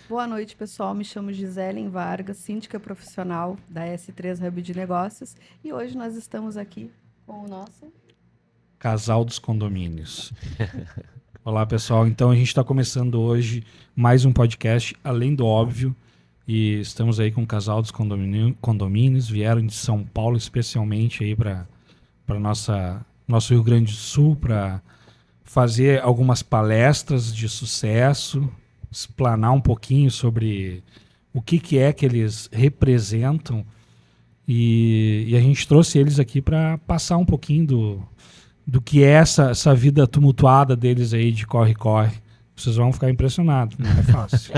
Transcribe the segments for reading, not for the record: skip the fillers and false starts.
Boa noite, pessoal. Me chamo Giselen Vargas, síndica profissional da S3 Hub de Negócios. E hoje nós estamos aqui com o nosso... Casal dos Condomínios. Olá, pessoal. Então, a gente está começando hoje mais um podcast, Além do Óbvio. E estamos aí com o Casal dos Condomínios. Vieram de São Paulo especialmente aí para nosso Rio Grande do Sul para fazer algumas palestras de sucesso, explanar um pouquinho sobre o que é que eles representam. E a gente trouxe eles aqui para passar um pouquinho do que é essa vida tumultuada deles aí de corre-corre. Vocês vão ficar impressionados, não é fácil.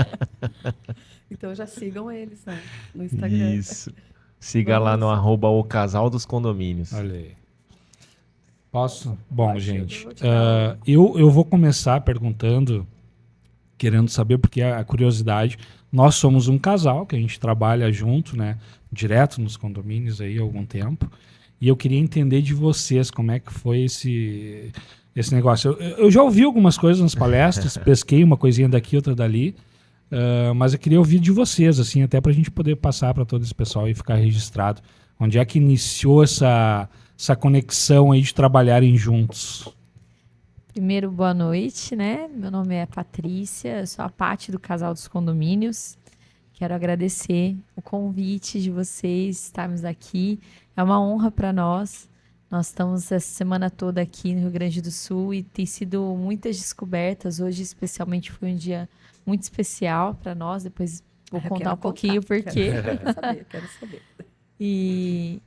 Então já sigam eles, né, no Instagram. Isso. Siga lá no @o Casal dos Condomínios. Olha aí. Posso? Bom, gente, eu eu vou começar perguntando, querendo saber, porque a curiosidade, nós somos um casal que a gente trabalha junto, né, direto nos condomínios aí há algum tempo, e eu queria entender de vocês como é que foi esse negócio. Eu já ouvi algumas coisas nas palestras, pesquei uma coisinha daqui, outra dali, mas eu queria ouvir de vocês, assim, até para a gente poder passar para todo esse pessoal e ficar registrado. Onde é que iniciou essa conexão aí de trabalharem juntos? Primeiro, boa noite, né? Meu nome é Patrícia, eu sou a Paty do Casal dos Condomínios. Quero agradecer o convite de vocês estarmos aqui. É uma honra para nós. Nós estamos essa semana toda aqui no Rio Grande do Sul e tem sido muitas descobertas. Hoje, especialmente, foi um dia muito especial para nós. Depois vou contar um pouquinho por quê. Quero saber. E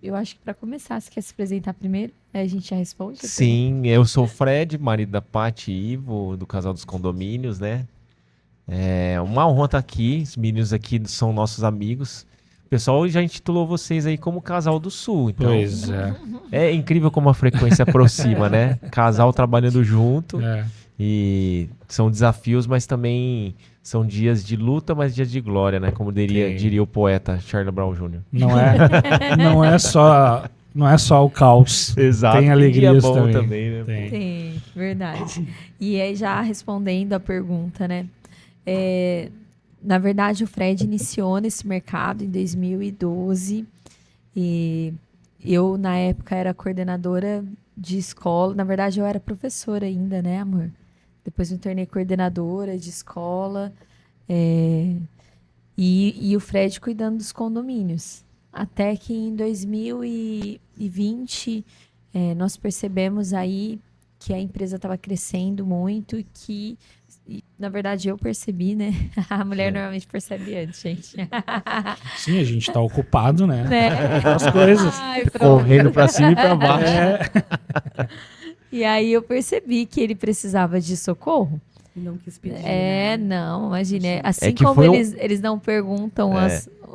eu acho que para começar, você quer se apresentar primeiro? Aí a gente já responde? Sim, eu sou o Fred, marido da Paty e Ivo, do Casal dos Condomínios, né? É uma honra estar aqui. Os meninos aqui são nossos amigos. O pessoal já intitulou vocês aí como Casal do Sul. Então, Pois é. é incrível como a frequência aproxima, né? Casal trabalhando junto. É. E são desafios, mas também são dias de luta, mas dias de glória, né? Como diria o poeta Charlie Brown Jr. Não é só o caos. Exato. Tem alegrias dia bom também. né? Tem, verdade. E aí, já respondendo a pergunta, né? Na verdade, o Fred iniciou nesse mercado em 2012. E eu, na época, era coordenadora de escola. Na verdade, eu era professora ainda, né, amor? Depois me tornei coordenadora de escola. E o Fred cuidando dos condomínios. Até que em 2020, nós percebemos aí que a empresa estava crescendo muito e na verdade, eu percebi, né? A mulher normalmente percebe antes, gente. Sim, a gente tá ocupado, né? As coisas. Correndo pra cima e pra baixo. E aí eu percebi que ele precisava de socorro. E não quis pedir. Né? Não, imagina. Assim que como foi eles não perguntam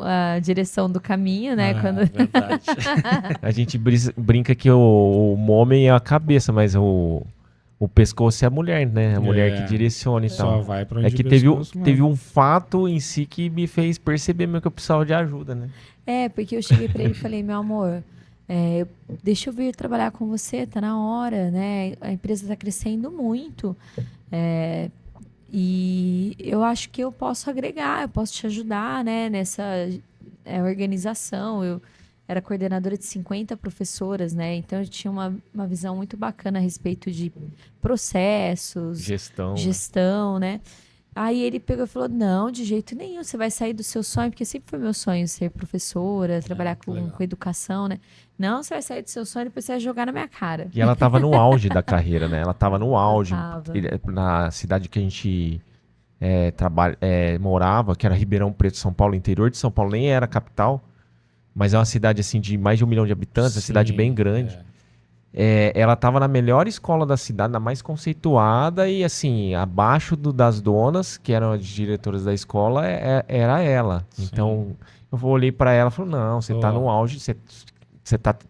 a direção do caminho, né? Verdade. A gente brinca que o homem é a cabeça, mas o pescoço é a mulher, né? A mulher que direciona e Só tal. vai pra onde É que o pescoço teve um fato em si que me fez perceber mesmo que eu precisava de ajuda, né? Porque eu cheguei pra ele e falei, meu amor, deixa eu vir trabalhar com você, tá na hora, né? A empresa tá crescendo muito. E eu acho que eu posso agregar, eu posso te ajudar, né? Nessa organização. Eu era coordenadora de 50 professoras, né? Então eu tinha uma visão muito bacana a respeito de processos, gestão, né? Aí ele pegou e falou, não, de jeito nenhum, você vai sair do seu sonho, porque sempre foi meu sonho ser professora, trabalhar com educação, né? Não, você vai sair do seu sonho e depois você vai jogar na minha cara. E ela tava no auge da carreira, né? Ela tava no auge. Tava. Na cidade que a gente morava, que era Ribeirão Preto, São Paulo, interior de São Paulo, nem era capital, mas é uma cidade assim de mais de 1 milhão de habitantes, uma cidade bem grande. Ela estava na melhor escola da cidade, na mais conceituada e assim, abaixo das donas, que eram as diretoras da escola, era ela. Sim. Então, eu olhei para ela e falei, não, você tá no auge, você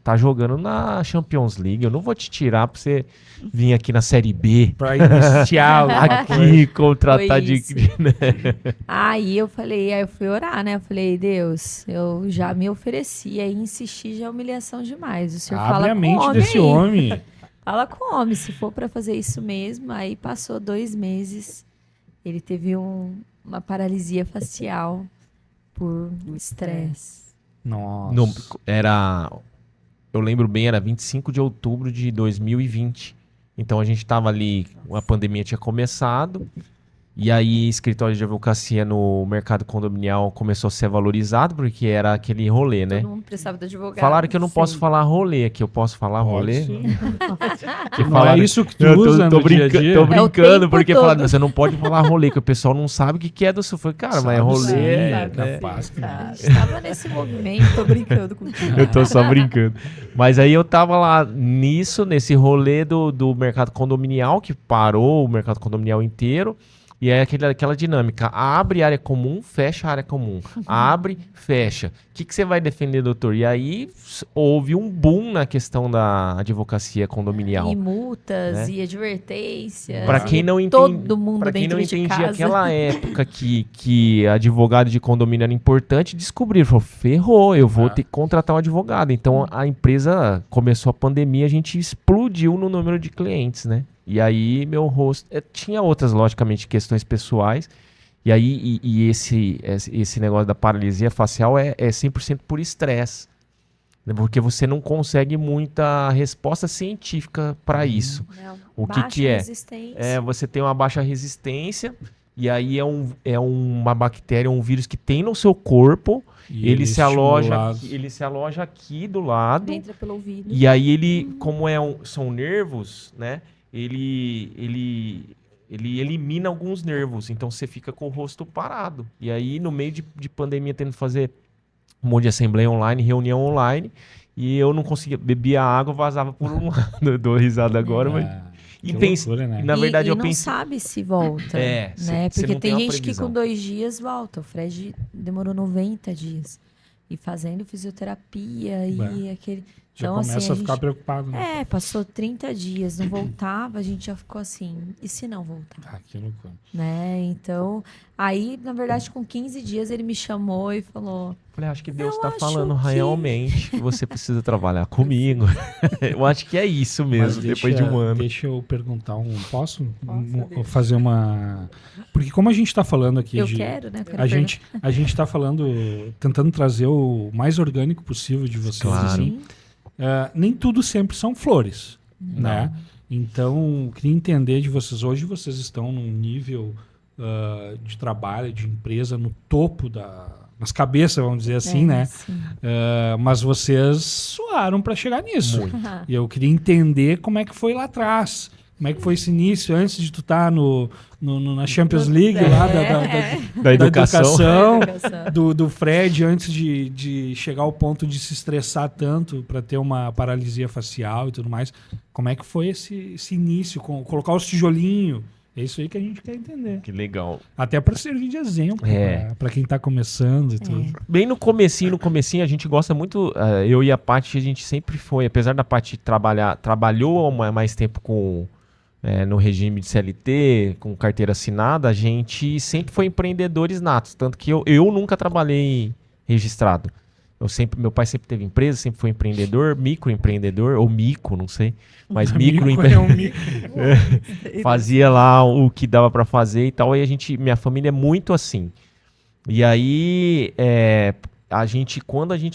tá jogando na Champions League, eu não vou te tirar pra você vir aqui na Série B. Pra iniciar aqui, contratar de... Aí eu fui orar, né? Eu falei, Deus, eu já me ofereci, aí insistir já é humilhação demais. O senhor fala a com mente o homem desse aí. homem. Fala com o homem, se for pra fazer isso mesmo. Aí passou 2 meses, ele teve um uma paralisia facial por estresse. Nossa. Eu lembro bem, era 25 de outubro de 2020. Então a gente estava ali, a pandemia tinha começado, e aí escritório de advocacia no mercado condominial começou a ser valorizado, porque era aquele rolê, né? Todo mundo precisava de advogado. Falaram que eu não posso Sim. falar rolê aqui, eu posso falar Pode rolê? sim. Que Não falaram- é isso que tu Eu usa no dia a dia? tô É o brincando, tempo porque todo. falaram, você não pode falar rolê, que o pessoal não sabe o que é do sul. Eu falei, cara, mas Sabe rolê sim, é... capaz que não. A gente tava nesse movimento, tô brincando contigo. Eu tô só brincando. Mas aí eu tava lá nesse rolê do mercado condominial, que parou o mercado condominial inteiro. E é aquela dinâmica. Abre área comum, fecha área comum. Abre, fecha. O que você vai defender, doutor? E aí houve um boom na questão da advocacia condominial. E multas, né? e advertências. Para quem e não entende, todo mundo para quem dentro não de entendia casa. aquela época que advogado de condomínio era importante, descobriram, falou, ferrou, eu vou ter que contratar um advogado. Então a empresa começou a pandemia, a gente explodiu no número de clientes, né? E aí meu rosto, tinha outras logicamente questões pessoais. E aí esse negócio da paralisia facial é 100% por estresse. Porque você não consegue muita resposta científica para isso. Não, O que baixa que é? resistência. Você tem uma baixa resistência, e aí é uma bactéria, um vírus que tem no seu corpo, E ele se aloja estimulado. aqui do lado, Entra pelo ouvido. e aí ele, como são nervos, né? Ele elimina alguns nervos, então você fica com o rosto parado. E aí, no meio de pandemia, tendo que fazer um monte de assembleia online, reunião online, e eu não conseguia, bebia água, vazava por um lado. Eu dou risada agora, mas... Que E pense, loucura, né? na verdade, e eu não pensei... sabe se volta. É, cê né? não Porque tem tem uma gente que previsão. com 2 dias volta. O Fred demorou 90 dias. E fazendo fisioterapia e aquele. Já Então, começa assim, a ficar preocupado. Né? passou 30 dias, não voltava, a gente já ficou assim, e se não voltar? Ah, que loucura. Né? Então, aí, na verdade, com 15 dias ele me chamou e falou: Falei, acho que Deus Eu está acho falando que- realmente que você precisa trabalhar comigo. Eu acho que é isso mesmo, Mas depois de um ano. Deixa eu perguntar Posso, fazer uma... Porque como a gente está falando aqui Eu de... quero, né? Eu quero A gente está falando, tentando trazer o mais orgânico possível de vocês. Claro. Assim. Nem tudo sempre são flores, né? Então, queria entender de vocês. Hoje vocês estão num nível de trabalho, de empresa, no topo nas cabeças, vamos dizer assim, né? Sim. Mas vocês suaram para chegar nisso. Muito. E eu queria entender como é que foi lá atrás. Como é que foi esse início, antes de tu estar na Champions League lá Da educação. do Fred, antes de chegar ao ponto de se estressar tanto para ter uma paralisia facial e tudo mais. Como é que foi esse início? Colocar os tijolinhos. É isso aí que a gente quer entender. Que legal. Até para servir de exemplo para quem está começando e tudo. Bem no comecinho, a gente gosta muito, eu e a Paty, a gente sempre foi, apesar da Paty trabalhou mais tempo no regime de CLT, com carteira assinada, a gente sempre foi empreendedores natos, tanto que eu nunca trabalhei registrado. Meu pai sempre teve empresa, sempre foi empreendedor, microempreendedor, ou mico, não sei, mas microempreendedor. Fazia lá o que dava para fazer e tal, e minha família é muito assim. E aí,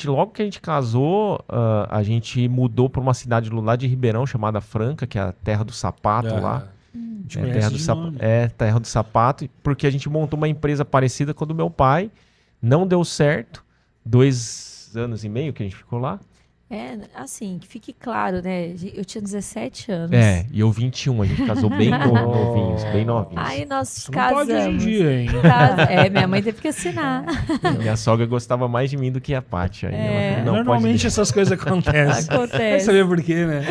logo que a gente casou, a gente mudou para uma cidade lá de Ribeirão, chamada Franca, que é a terra do sapato lá. Terra do sapato, porque a gente montou uma empresa parecida com a do meu pai, não deu certo, 2 anos e meio que a gente ficou lá. Assim, que fique claro, né? Eu tinha 17 anos. E eu 21, a gente casou bem novinhos, bem novinhos. Aí nós Isso não pode hoje em casamos. dia, hein? Minha mãe teve que assinar. Minha sogra gostava mais de mim do que a Paty. Aí ela falou, não, Normalmente essas coisas acontecem. Vai Acontece. saber por quê, né?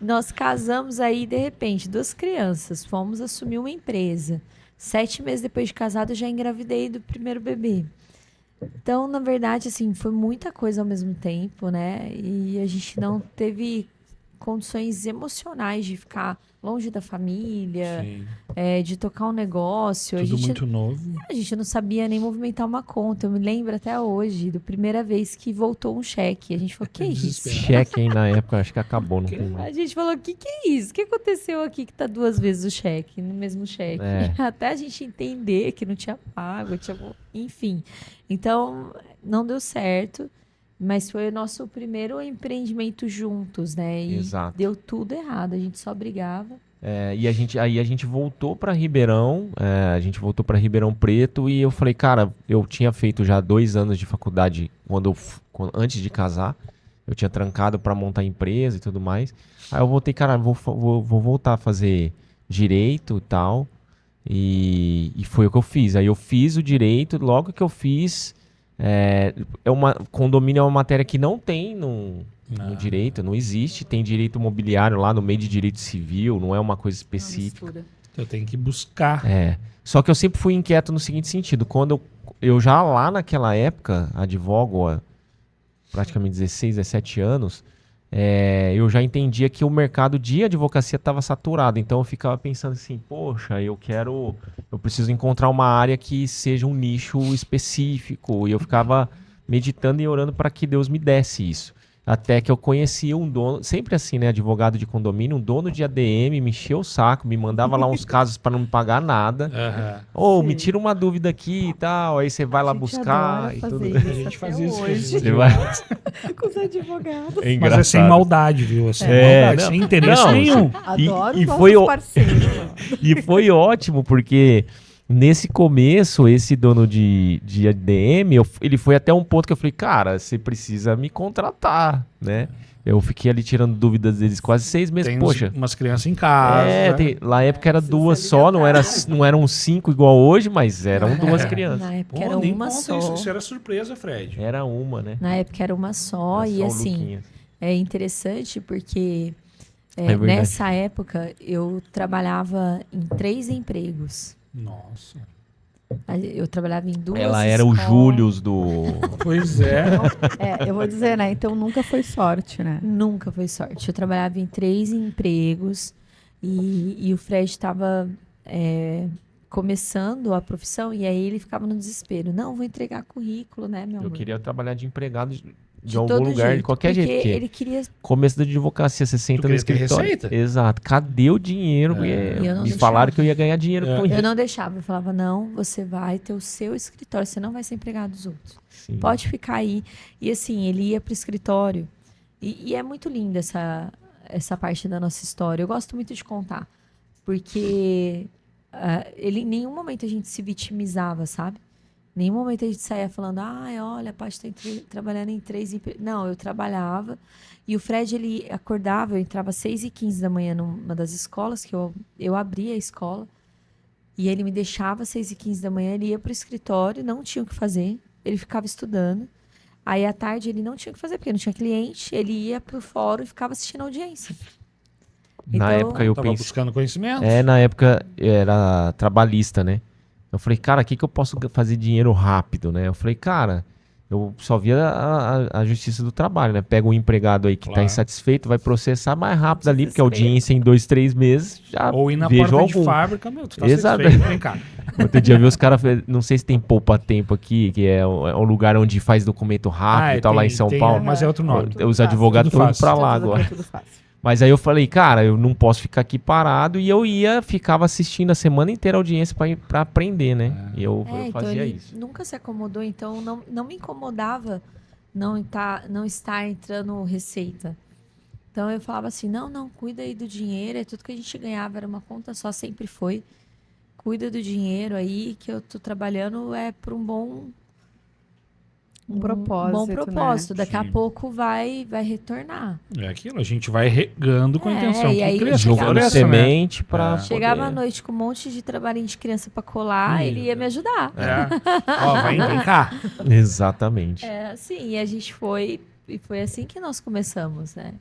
Nós casamos aí, de repente, 2 crianças. Fomos assumir uma empresa. 7 meses depois de casado, eu já engravidei do primeiro bebê. Então, na verdade, assim, foi muita coisa ao mesmo tempo, né? E a gente não teve condições emocionais de ficar longe da família, Sim. de tocar um negócio. Tudo muito novo. A gente não sabia nem movimentar uma conta. Eu me lembro até hoje, da primeira vez que voltou um cheque. A gente falou, que isso? Desesperado. Cheque, hein, na época, acho que acabou. Não tem A mais. gente falou, que é isso? O que aconteceu aqui que tá 2 vezes o cheque, no mesmo cheque? É. Até a gente entender que não tinha pago, enfim. Então, não deu certo, mas foi o nosso primeiro empreendimento juntos, né? E Exato. deu tudo errado, a gente só brigava. E aí a gente voltou para Ribeirão, a gente voltou para Ribeirão Preto e eu falei, cara, eu tinha feito já 2 anos de faculdade antes de casar, eu tinha trancado para montar empresa e tudo mais. Aí eu voltei, cara, vou voltar a fazer direito e tal, e foi o que eu fiz. Aí eu fiz o direito, logo que eu fiz, condomínio é uma matéria que não tem no direito, não existe. Tem direito imobiliário lá no meio de direito civil, não é uma coisa específica. Eu tenho que buscar. Só que eu sempre fui inquieto no seguinte sentido, quando eu já lá naquela época, advogo há praticamente 16, 17 anos, eu já entendia que o mercado de advocacia estava saturado, então eu ficava pensando assim, poxa, eu preciso encontrar uma área que seja um nicho específico, e eu ficava meditando e orando para que Deus me desse isso. Até que eu conheci um dono, sempre assim, né, advogado de condomínio, um dono de ADM, me encheu o saco, me mandava lá uns casos para não me pagar nada. Me tira uma dúvida aqui e tal, aí você vai lá buscar e tudo. Isso, A gente faz isso. hoje. Você vai... Com os advogados. Mas é sem maldade, viu? É sem maldade, sem interesse nenhum. Adoro e nossos foi parceiros. E foi ótimo, porque nesse começo, esse dono de ADM, ele foi até um ponto que eu falei, cara, você precisa me contratar, né? Eu fiquei ali tirando dúvidas deles quase 6 meses, Tem poxa. umas crianças em casa. Na época era precisa 2 ser só, ligado. não eram 5 igual hoje, mas eram 2 crianças. Na época Pô, era nem uma conta só. Isso era surpresa, Fred. Era uma, né? Na época era uma só, Era e só o assim, Luquinhas. é interessante porque verdade. nessa época eu trabalhava em 3 empregos. Nossa. Eu trabalhava em 2 Ela era o escolas. Július do... Pois é. Eu vou dizer, né? Então nunca foi sorte, né? Nunca foi sorte. Eu trabalhava em 3 empregos e o Fred estava começando a profissão e aí ele ficava no desespero. Não, vou entregar currículo, né, meu amor? Eu queria trabalhar de empregado de De algum todo lugar, de jeito, qualquer jeito. porque Porque ele queria... começo da advocacia, você senta Tu no queria ter escritório. receita? Exato. Cadê o dinheiro? É. E eu não Me deixava. falaram que eu ia ganhar dinheiro com Eu isso. não deixava. Eu falava, não, você vai ter o seu escritório, você não vai ser empregado dos outros. Sim. Pode ficar aí. E assim, ele ia pro escritório. E é muito linda essa parte da nossa história. Eu gosto muito de contar. Porque ele, em nenhum momento a gente se vitimizava, sabe? Em nenhum momento a gente saía falando, olha, a Paty tá trabalhando em 3 empregos. Não, eu trabalhava. E o Fred, ele acordava, eu entrava às 6h15 da manhã numa das escolas, que eu abria a escola. E ele me deixava às 6h15 da manhã, ele ia pro escritório, não tinha o que fazer. Ele ficava estudando. Aí, à tarde, ele não tinha o que fazer, porque não tinha cliente. Ele ia pro fórum e ficava assistindo a audiência. Na Então, época eu Tava pensei... buscando conhecimento. Na época era trabalhista, né? Eu falei, cara, o que eu posso fazer dinheiro rápido, né? Eu falei, cara, eu só via a justiça do trabalho, né? Pega um empregado aí que tá Claro. insatisfeito, vai processar mais rápido ali, porque a Desespero. audiência em 2, 3 meses já Ou ir na vejo porta de algum. fábrica, meu, tu tá Exato. satisfeito, vem cá. Outro dia eu vi os caras, não sei se tem poupa-tempo aqui, que é um lugar onde faz documento rápido e tal, lá em São Paulo. Mas é outro nome. Tudo Os fácil, advogados tudo estão indo fácil. pra lá agora. Tudo fácil. Mas aí eu falei, cara, eu não posso ficar aqui parado, e eu ficava assistindo a semana inteira a audiência pra aprender, né? E eu então fazia ele isso. nunca se acomodou, então não me incomodava não estar entrando receita. Então eu falava assim, não, cuida aí do dinheiro, tudo que a gente ganhava era uma conta só, sempre foi. Cuida do dinheiro aí, que eu tô trabalhando por um bom... propósito, bom propósito. né? Daqui a Sim. pouco vai retornar. É aquilo, a gente vai regando com a intenção. e aí que cresça, chegava- Jogando floresça, né? semente pra Chegava à poder... noite com um monte de trabalhinho de criança pra colar, Meu ele ia me ajudar. Vem cá. Exatamente. Assim, e a gente foi... E foi assim que nós começamos, né?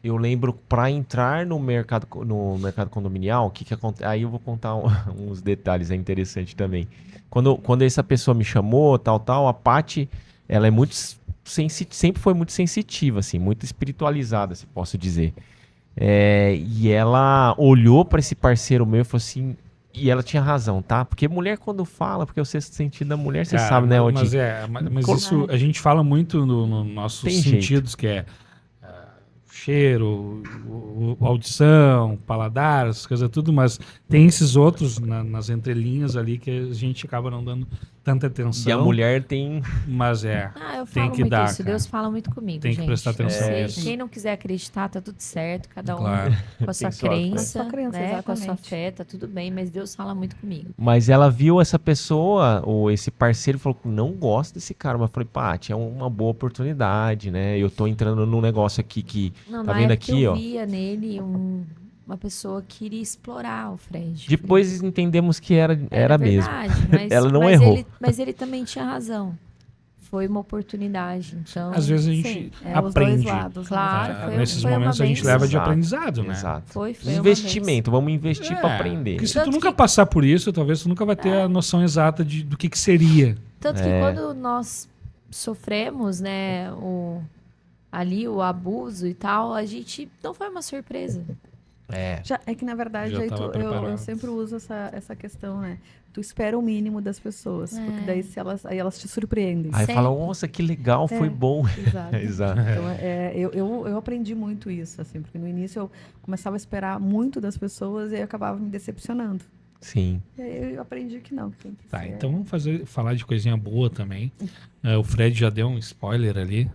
Eu lembro para entrar no mercado condominial, o que acontece? Aí eu vou contar uns detalhes, é interessante também. Quando essa pessoa me chamou, tal, a Paty, ela é muito sempre foi muito sensitiva, assim, muito espiritualizada, se posso dizer. E ela olhou para esse parceiro meu e falou assim, e ela tinha razão, tá? Porque mulher quando fala, porque o sexto sentido da mulher, você Cara, sabe, né, mas Odi? mas isso a gente fala muito no nossos Tem jeito. sentidos, que é cheiro, audição, paladar, essas coisas tudo, mas tem esses outros nas entrelinhas ali que a gente acaba não dando tanta atenção. E a mulher tem... Mas Eu tem falo que muito dar, isso. cara. Deus fala muito comigo, Tem que gente. prestar atenção nisso. Quem não quiser acreditar, tá tudo certo. Cada um Claro. com a sua sua crença, Com a sua crença, né? Com a sua exatamente. fé, tá tudo bem. Mas Deus fala muito comigo. Mas ela viu essa pessoa, ou esse parceiro, e falou, não gosto desse cara. Mas eu falei, Paty, é uma boa oportunidade, né? Eu tô entrando num negócio aqui que... Não, Tá na vendo época aqui, eu ó? via nele uma pessoa que queria explorar o Fred. Depois entendemos que era mesmo. verdade, mas, Ela não mas errou. mas ele também tinha razão. Foi uma oportunidade. Então, Às vezes a gente Sim, os dois aprende. lados. né? Claro, Nesses foi uma momentos a gente benção. leva de Exato. aprendizado, né? Exato. foi uma Investimento, vamos investir pra aprender. Porque se Tanto tu nunca que- passar por isso, talvez tu nunca vai ter a noção exata do que seria. Tanto que quando nós sofremos, né, o abuso e tal, a gente não foi uma surpresa. É que, na verdade, Já aí tava eu preparado. sempre uso essa questão, né? Tu espera o mínimo das pessoas, porque daí aí elas te surpreendem. Aí Sempre. fala, nossa, que legal, foi bom. Exato. Exato. Então, eu aprendi muito isso, assim, porque no início eu começava a esperar muito das pessoas e aí eu acabava me decepcionando. Sim. E aí eu aprendi que não. Que tem que Tá, ser- então vamos falar de coisinha boa também. O Fred já deu um spoiler ali.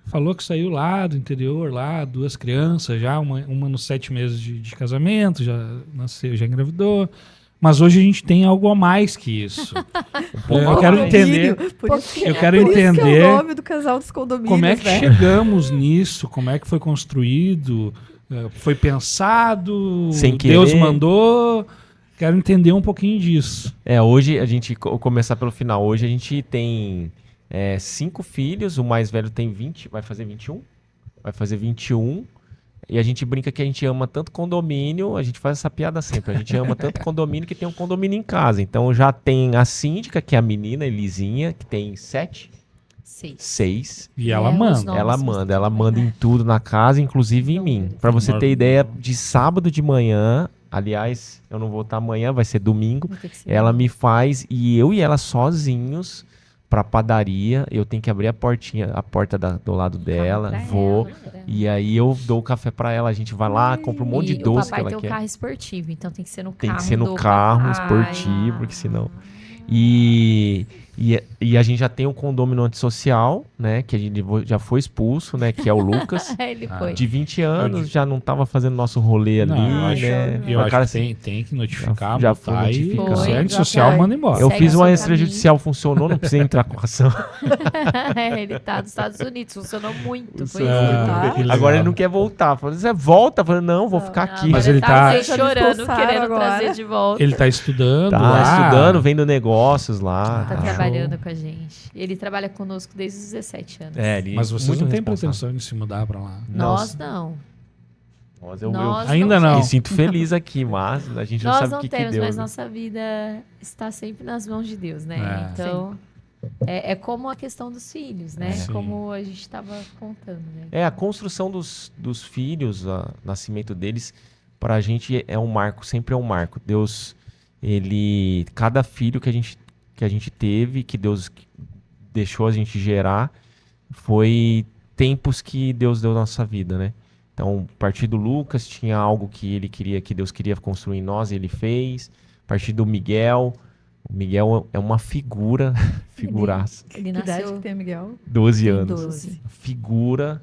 Falou que saiu lá do interior, lá, 2 crianças já, uma nos 7 meses de casamento, já nasceu, já engravidou. Mas hoje a gente tem algo a mais que isso. Eu quero Condomínio, entender, por isso que- eu quero por isso que entender é o nome do casal dos condomínios, como é que né? chegamos nisso, como é que foi construído, foi pensado, Sem Deus querer. mandou. Quero entender um pouquinho disso. Hoje a gente, começar pelo final, hoje a gente tem 5 filhos, o mais velho tem 20, vai fazer 21? Vai fazer 21. E a gente brinca que a gente ama tanto condomínio, a gente faz essa piada sempre, a gente ama tanto condomínio que tem um condomínio em casa. Então já tem a síndica, que é a menina, Elisinha, que tem 7, 6. E ela os manda. nomes Ela manda em tudo na casa, inclusive em mim. Pra você ter ideia, de sábado de manhã, aliás, eu não vou estar amanhã, vai ser domingo, Vai ter que ser ela me faz, e eu e ela sozinhos, pra padaria, eu tenho que abrir a porta do lado dela, pra vou, ela. e aí eu dou o café pra ela, a gente vai lá, compra um monte de E doce o que papai ela tem um quer. carro esportivo, então tem que ser no Tem carro que ser no do carro papai. esportivo, porque senão... E a gente já tem um condômino antissocial, né? Que a gente já foi expulso, né? Que é o Lucas. Ele foi. De 20 anos, já não tava fazendo nosso rolê ali, Não, eu acho, né? eu O acho cara, que tem que notificar, já foi botar e notificado. se é Foi, antissocial, já manda embora. Eu Segue fiz o uma seu extrajudicial, funcionou, não precisei entrar com ação. Ele tá nos Estados Unidos, funcionou muito. Foi Ah, que legal. Agora ele não quer voltar. Falou, você volta? Eu falei, não, vou ficar aqui. Mas ele tá- aí chorando, expulsaram querendo agora. trazer de volta. Ele tá estudando Tá lá. estudando, vendo negócios lá. Tá tá. trabalhando com a gente. Ele trabalha conosco desde os 17 anos. Ele Mas vocês muito não têm responsável. pretensão de se mudar pra lá. Nós não. Nós, eu Nós Ainda não. me sinto feliz aqui, mas a gente não Nós sabe não o que temos, deu. mas né? nossa vida está sempre nas mãos de Deus, né? É. Então, é como a questão dos filhos, né? Sim. Como a gente estava contando, né? A construção dos filhos, o nascimento deles, pra gente é um marco, sempre é um marco. Deus, cada filho que a gente teve, que Deus deixou a gente gerar, foi tempos que Deus deu na nossa vida, né? Então, a partir do Lucas, tinha algo que Deus queria construir em nós, e ele fez. A partir do Miguel, o Miguel é uma figuraça. Ele Que idade nasceu que tem, Miguel? 12 em anos. 12. Figura.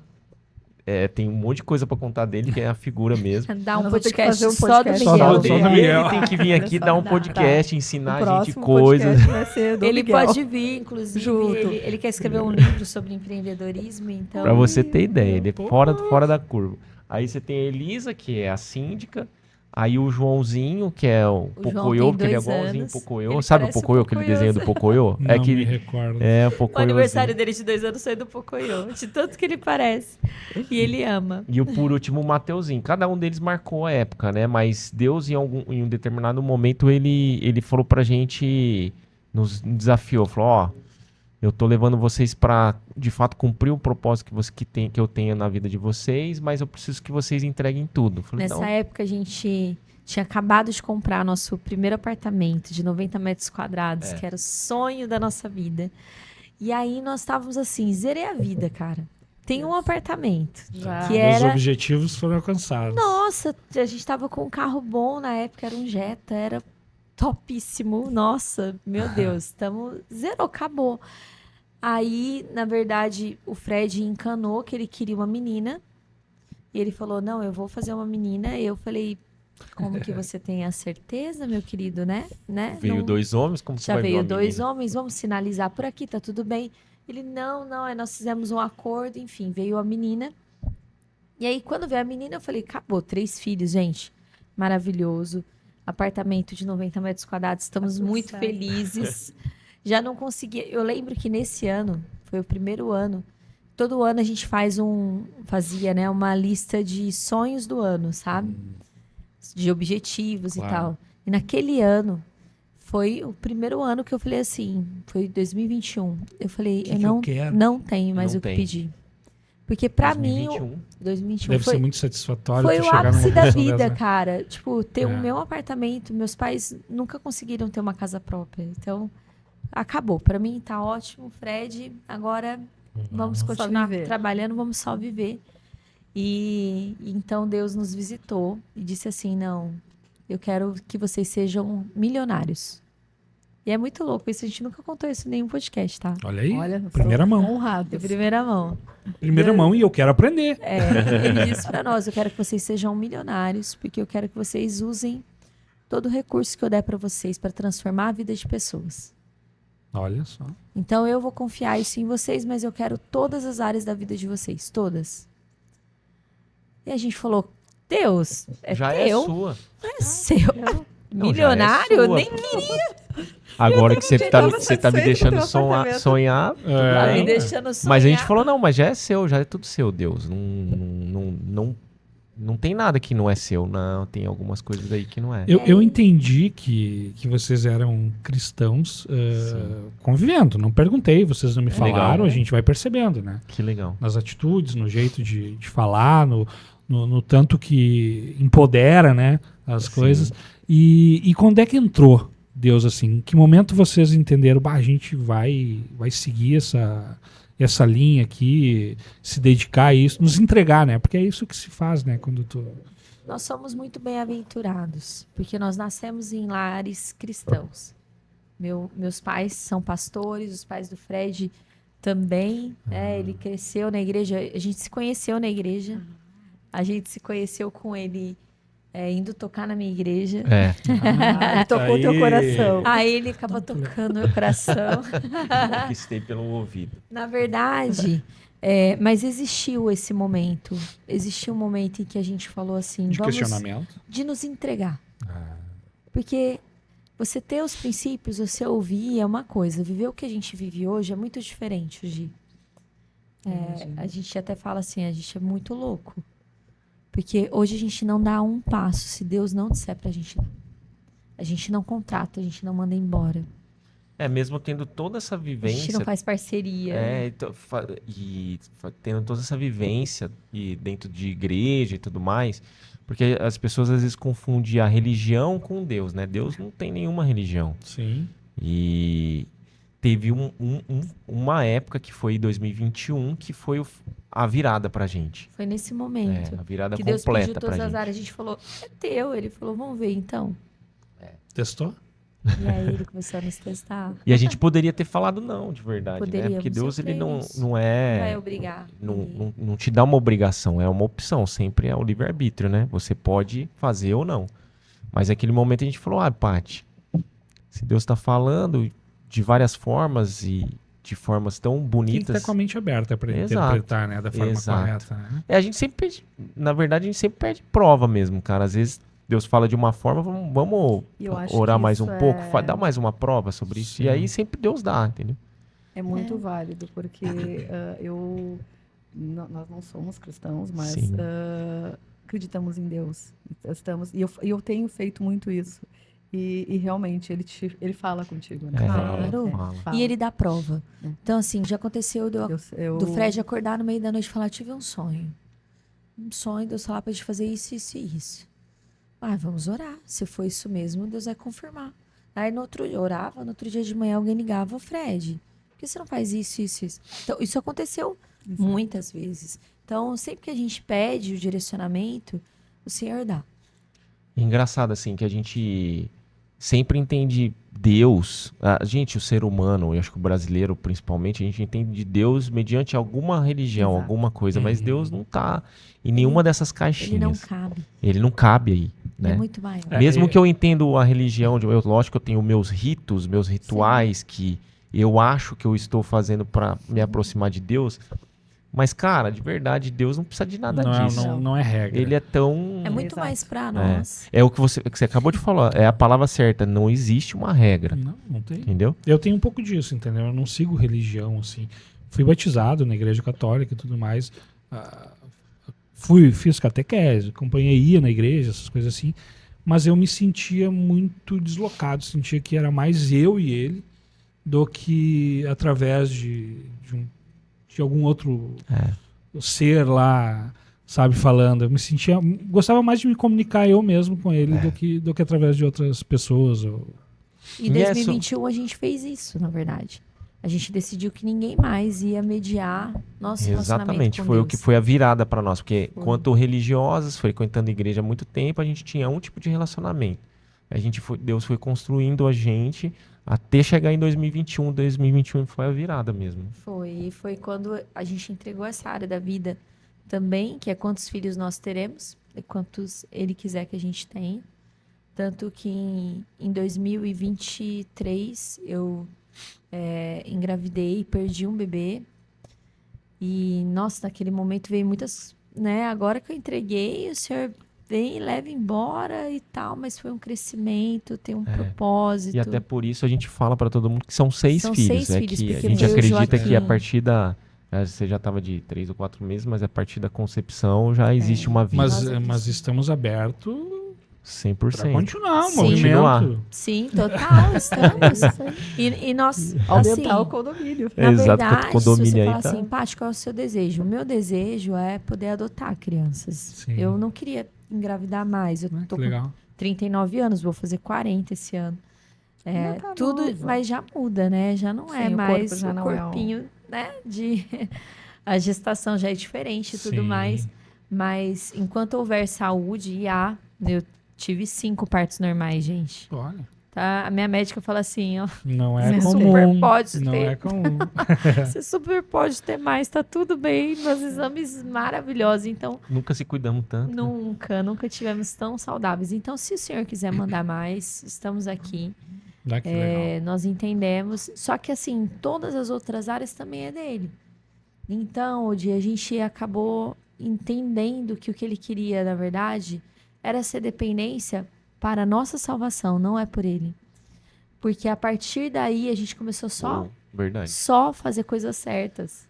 Tem um monte de coisa pra contar dele, que é a figura mesmo. Dá um Nós vamos ter que podcast, fazer um só do podcast só Miguel. do- só do Miguel. Ele tem que vir aqui dar um podcast, ensinar a gente coisas. vai ser do Ele Miguel. pode vir, inclusive. Junto. Ele quer escrever um livro sobre empreendedorismo, então. Pra você ter ideia, ele é fora da curva. Aí você tem a Elisa, que é a síndica. Aí o Joãozinho, que é o João Pocoyo, tem que ele é 2 igualzinho anos. Pocoyo. Ele Sabe o parece o Pocoyo, aquele Pocoyo. desenho do Pocoyo? Não me recordo. É, o O Pocoyo. aniversário dele de 2 anos foi do Pocoyo, de tanto que ele parece. E ele ama. E o por último, o Mateuzinho. Cada um deles marcou a época, né? Mas Deus, em um determinado momento, ele falou pra gente, nos desafiou. Falou, Eu tô levando vocês para, de fato, cumprir o propósito que eu tenho na vida de vocês, mas eu preciso que vocês entreguem tudo. Eu falei, Nessa não, época, a gente tinha acabado de comprar nosso primeiro apartamento de 90 metros quadrados, que era o sonho da nossa vida. E aí nós estávamos assim, zerei a vida, cara. Tem um apartamento. Já. Que Meus era... objetivos foram alcançados. Nossa, a gente tava com um carro bom na época, era um Jetta, era topíssimo. Nossa, meu Deus, zerou, acabou. Aí, na verdade, o Fred encanou que ele queria uma menina. E ele falou, não, eu vou fazer uma menina. E eu falei, como que você tem a certeza, meu querido, né? veio Não- 2 homens, como você Já vai ver veio uma 2 menina? homens, vamos sinalizar por aqui, tá tudo bem. Ele, não, aí nós fizemos um acordo, enfim, veio a menina. E aí, quando veio a menina, eu falei, acabou, 3 filhos, gente, maravilhoso. Apartamento de 90 metros quadrados, estamos tudo muito certo. felizes. Já não conseguia, eu lembro que nesse ano, foi o primeiro ano, todo ano a gente fazia, né, uma lista de sonhos do ano, sabe? De objetivos Claro. e tal. E naquele ano, foi o primeiro ano que eu falei assim, foi 2021. Eu falei, Que eu que não, eu quero? não tenho mais Não o que tem. pedir. Porque pra mim, 2021. 2021 Deve foi, ser muito satisfatório foi tu o chegar ápice numa da posição vida, dessa, né? cara. Tipo, ter o É. meu apartamento, meus pais nunca conseguiram ter uma casa própria. Então, acabou. Pra mim tá ótimo, Fred. Agora vamos Só continuar viver. trabalhando, vamos só viver. E então Deus nos visitou e disse assim: não, eu quero que vocês sejam milionários. E é muito louco isso, a gente nunca contou isso em nenhum podcast, tá? Olha aí, Olha, primeira sou mão. honrado. De primeira mão. Primeira mão e eu quero aprender. Ele disse pra nós: eu quero que vocês sejam milionários, porque eu quero que vocês usem todo o recurso que eu der pra vocês para transformar a vida de pessoas. Olha só. Então eu vou confiar isso em vocês, mas eu quero todas as áreas da vida de vocês, todas. E a gente falou: Deus, é Já teu, é sua. é seu. Não, já é Milionário? sua. Nem queria. Agora que você tá, tava você tá me satisfeito deixando com o teu apartamento. sonhar. Tá me É, deixando sonhar. Mas a gente falou, não, mas já é seu, já é tudo seu, Deus. Não tem nada que não é seu, não. Tem algumas coisas aí que não é. eu entendi que vocês eram cristãos convivendo. Não perguntei, vocês não me falaram, Legal. a gente vai percebendo, né? Que legal. Nas atitudes, no jeito de falar, no tanto que empodera, né? As Sim. coisas. E quando é que entrou Deus assim? Em que momento vocês entenderam, bah, a gente vai seguir essa linha aqui, se dedicar a isso, nos entregar, né? Porque é isso que se faz, né? Quando tu... Nós somos muito bem-aventurados, porque nós nascemos em lares cristãos. Meus pais são pastores, os pais do Fred também. Né? Ele cresceu na igreja, a gente se conheceu na igreja. A gente se conheceu com ele indo tocar na minha igreja. É. Ah, tocou teu Aí. coração. Aí ele acabou tocando meu coração. Conquistei pelo ouvido. Na verdade, mas existiu esse momento. Existiu um momento em que a gente falou assim, De vamos questionamento. de nos entregar. Porque você ter os princípios, você ouvir é uma coisa. Viver o que a gente vive hoje é muito diferente, Gi. A gente até fala assim, a gente é muito louco. Porque hoje a gente não dá um passo se Deus não disser pra gente dar. A gente não contrata, a gente não manda embora. Mesmo tendo toda essa A gente vivência. não faz parceria. Tendo toda essa vivência e dentro de igreja e tudo mais, porque as pessoas às vezes confundem a religião com Deus, né? Deus não tem nenhuma religião. Sim. E teve uma época que foi 2021 que foi a virada pra gente. Foi nesse momento A virada que Deus pediu completa pra todas as gente. áreas. A gente falou, é teu. Ele falou, vamos ver então. Testou? E aí ele começou a nos testar. E a gente poderia ter falado não, de verdade, né? Poderíamos, Porque Deus ele não não vai é... obrigar. Não te dá uma obrigação, é uma opção. Sempre é o livre-arbítrio, né? Você pode fazer ou não. Mas naquele momento a gente falou, Paty, se Deus está falando de várias formas e de formas tão Tem que bonitas... estar com a mente aberta para Exato. interpretar, né? Da forma Exato. correta, né? A gente sempre pede, na verdade, a gente sempre pede prova mesmo, cara. Às vezes Deus fala de uma forma, vamos E eu acho orar que mais isso um pouco, é- dar mais uma prova sobre isso. Sim. E aí sempre Deus dá, entendeu? É muito válido, porque nós não somos cristãos, mas Sim. acreditamos em Deus. E eu tenho feito muito isso. E realmente, ele fala contigo, né? Claro. Fala. E ele dá prova. É. Então, assim, já aconteceu do Fred acordar no meio da noite e falar, tive um sonho. Um sonho, Deus falar pra gente fazer isso, isso e isso. Ah, vamos orar. Se for isso mesmo, Deus vai confirmar. Aí no outro dia, orava, no outro dia de manhã alguém ligava, ô Fred, por que você não faz isso, isso, isso? Então, isso aconteceu muitas vezes. Então, sempre que a gente pede o direcionamento, o Senhor dá. Engraçado, assim, que a gente sempre entende Deus, gente, o ser humano, eu acho que o brasileiro principalmente, a gente entende de Deus mediante alguma religião, Exato. alguma coisa, mas Deus não tá em Ele- nenhuma dessas Ele não caixinhas. cabe. Ele não cabe aí, Ele é né? muito maior. Mesmo que eu entendo a religião, lógico que eu tenho meus ritos, meus rituais que eu acho que eu estou fazendo para me aproximar de Deus, mas, cara, de verdade, Deus não precisa de nada disso. Não é regra. Ele é tão... É muito Exato. mais pra nós. É o que você acabou de falar, é a palavra certa, não existe uma regra, Não tem. entendeu? Eu tenho um pouco disso, entendeu? Eu não sigo religião, assim. Fui batizado na igreja católica e tudo mais. Fiz catequese, ia na igreja, essas coisas assim. Mas eu me sentia muito deslocado. Sentia que era mais eu e ele do que através de algum outro ser lá, sabe, falando. Eu me sentia... Gostava mais de me comunicar eu mesmo com ele do que através de outras pessoas. Em 2021 a gente fez isso, na verdade. A gente decidiu que ninguém mais ia mediar nosso relacionamento Exatamente, com foi Deus. o que foi a virada para nós, porque quanto religiosas, frequentando a igreja há muito tempo, a gente tinha um tipo de relacionamento. Deus foi construindo a gente até chegar em 2021. 2021 foi a virada mesmo. Foi quando a gente entregou essa área da vida também, que é quantos filhos nós teremos, e quantos Ele quiser que a gente tenha. Tanto que em 2023 eu engravidei, perdi um bebê. E, nossa, naquele momento veio muitas... né? Agora que eu entreguei, o Senhor vem e leva embora e tal, mas foi um crescimento, tem um propósito. E até por isso a gente fala para todo mundo que são 6 São filhos. 6 filhos, Que a porque gente veio o acredita que a Joaquim. partir da... Você já estava de 3 ou 4 meses, mas a partir da concepção já existe uma vida. Mas estamos abertos 100%. para continuar o Sim. movimento. Sim, total, estamos. E nós, Aumentar assim, o condomínio. na Exato, verdade, condomínio se você aí falar tá- assim, Paty, qual é o seu desejo? O meu desejo é poder adotar crianças. Sim. Eu não queria engravidar mais. Eu tô Que com legal. 39 anos, vou fazer 40 esse ano. Ainda tá Tudo, nova. mas já muda, né? Já não é Sim, o mais corpo já o não é corpinho, né? A gestação já é diferente e tudo Sim. mais. Mas enquanto houver saúde, eu tive 5 partos normais, gente. Olha, Tá? A minha médica fala assim, ó. não é Você comum. super pode Não ter. é comum. Você super pode ter mais, tá tudo bem. Meus exames maravilhosos. Então, Nunca se cuidamos tanto. nunca tivemos tão saudáveis. Então, se o senhor quiser mandar mais, estamos aqui. Que legal. Nós entendemos. Só que, assim, todas as outras áreas também é dele. Então, Odi, a gente acabou entendendo que o que ele queria, na verdade, era ser dependência para a nossa salvação, não é por ele. Porque a partir daí a gente começou Verdade. só fazer coisas certas.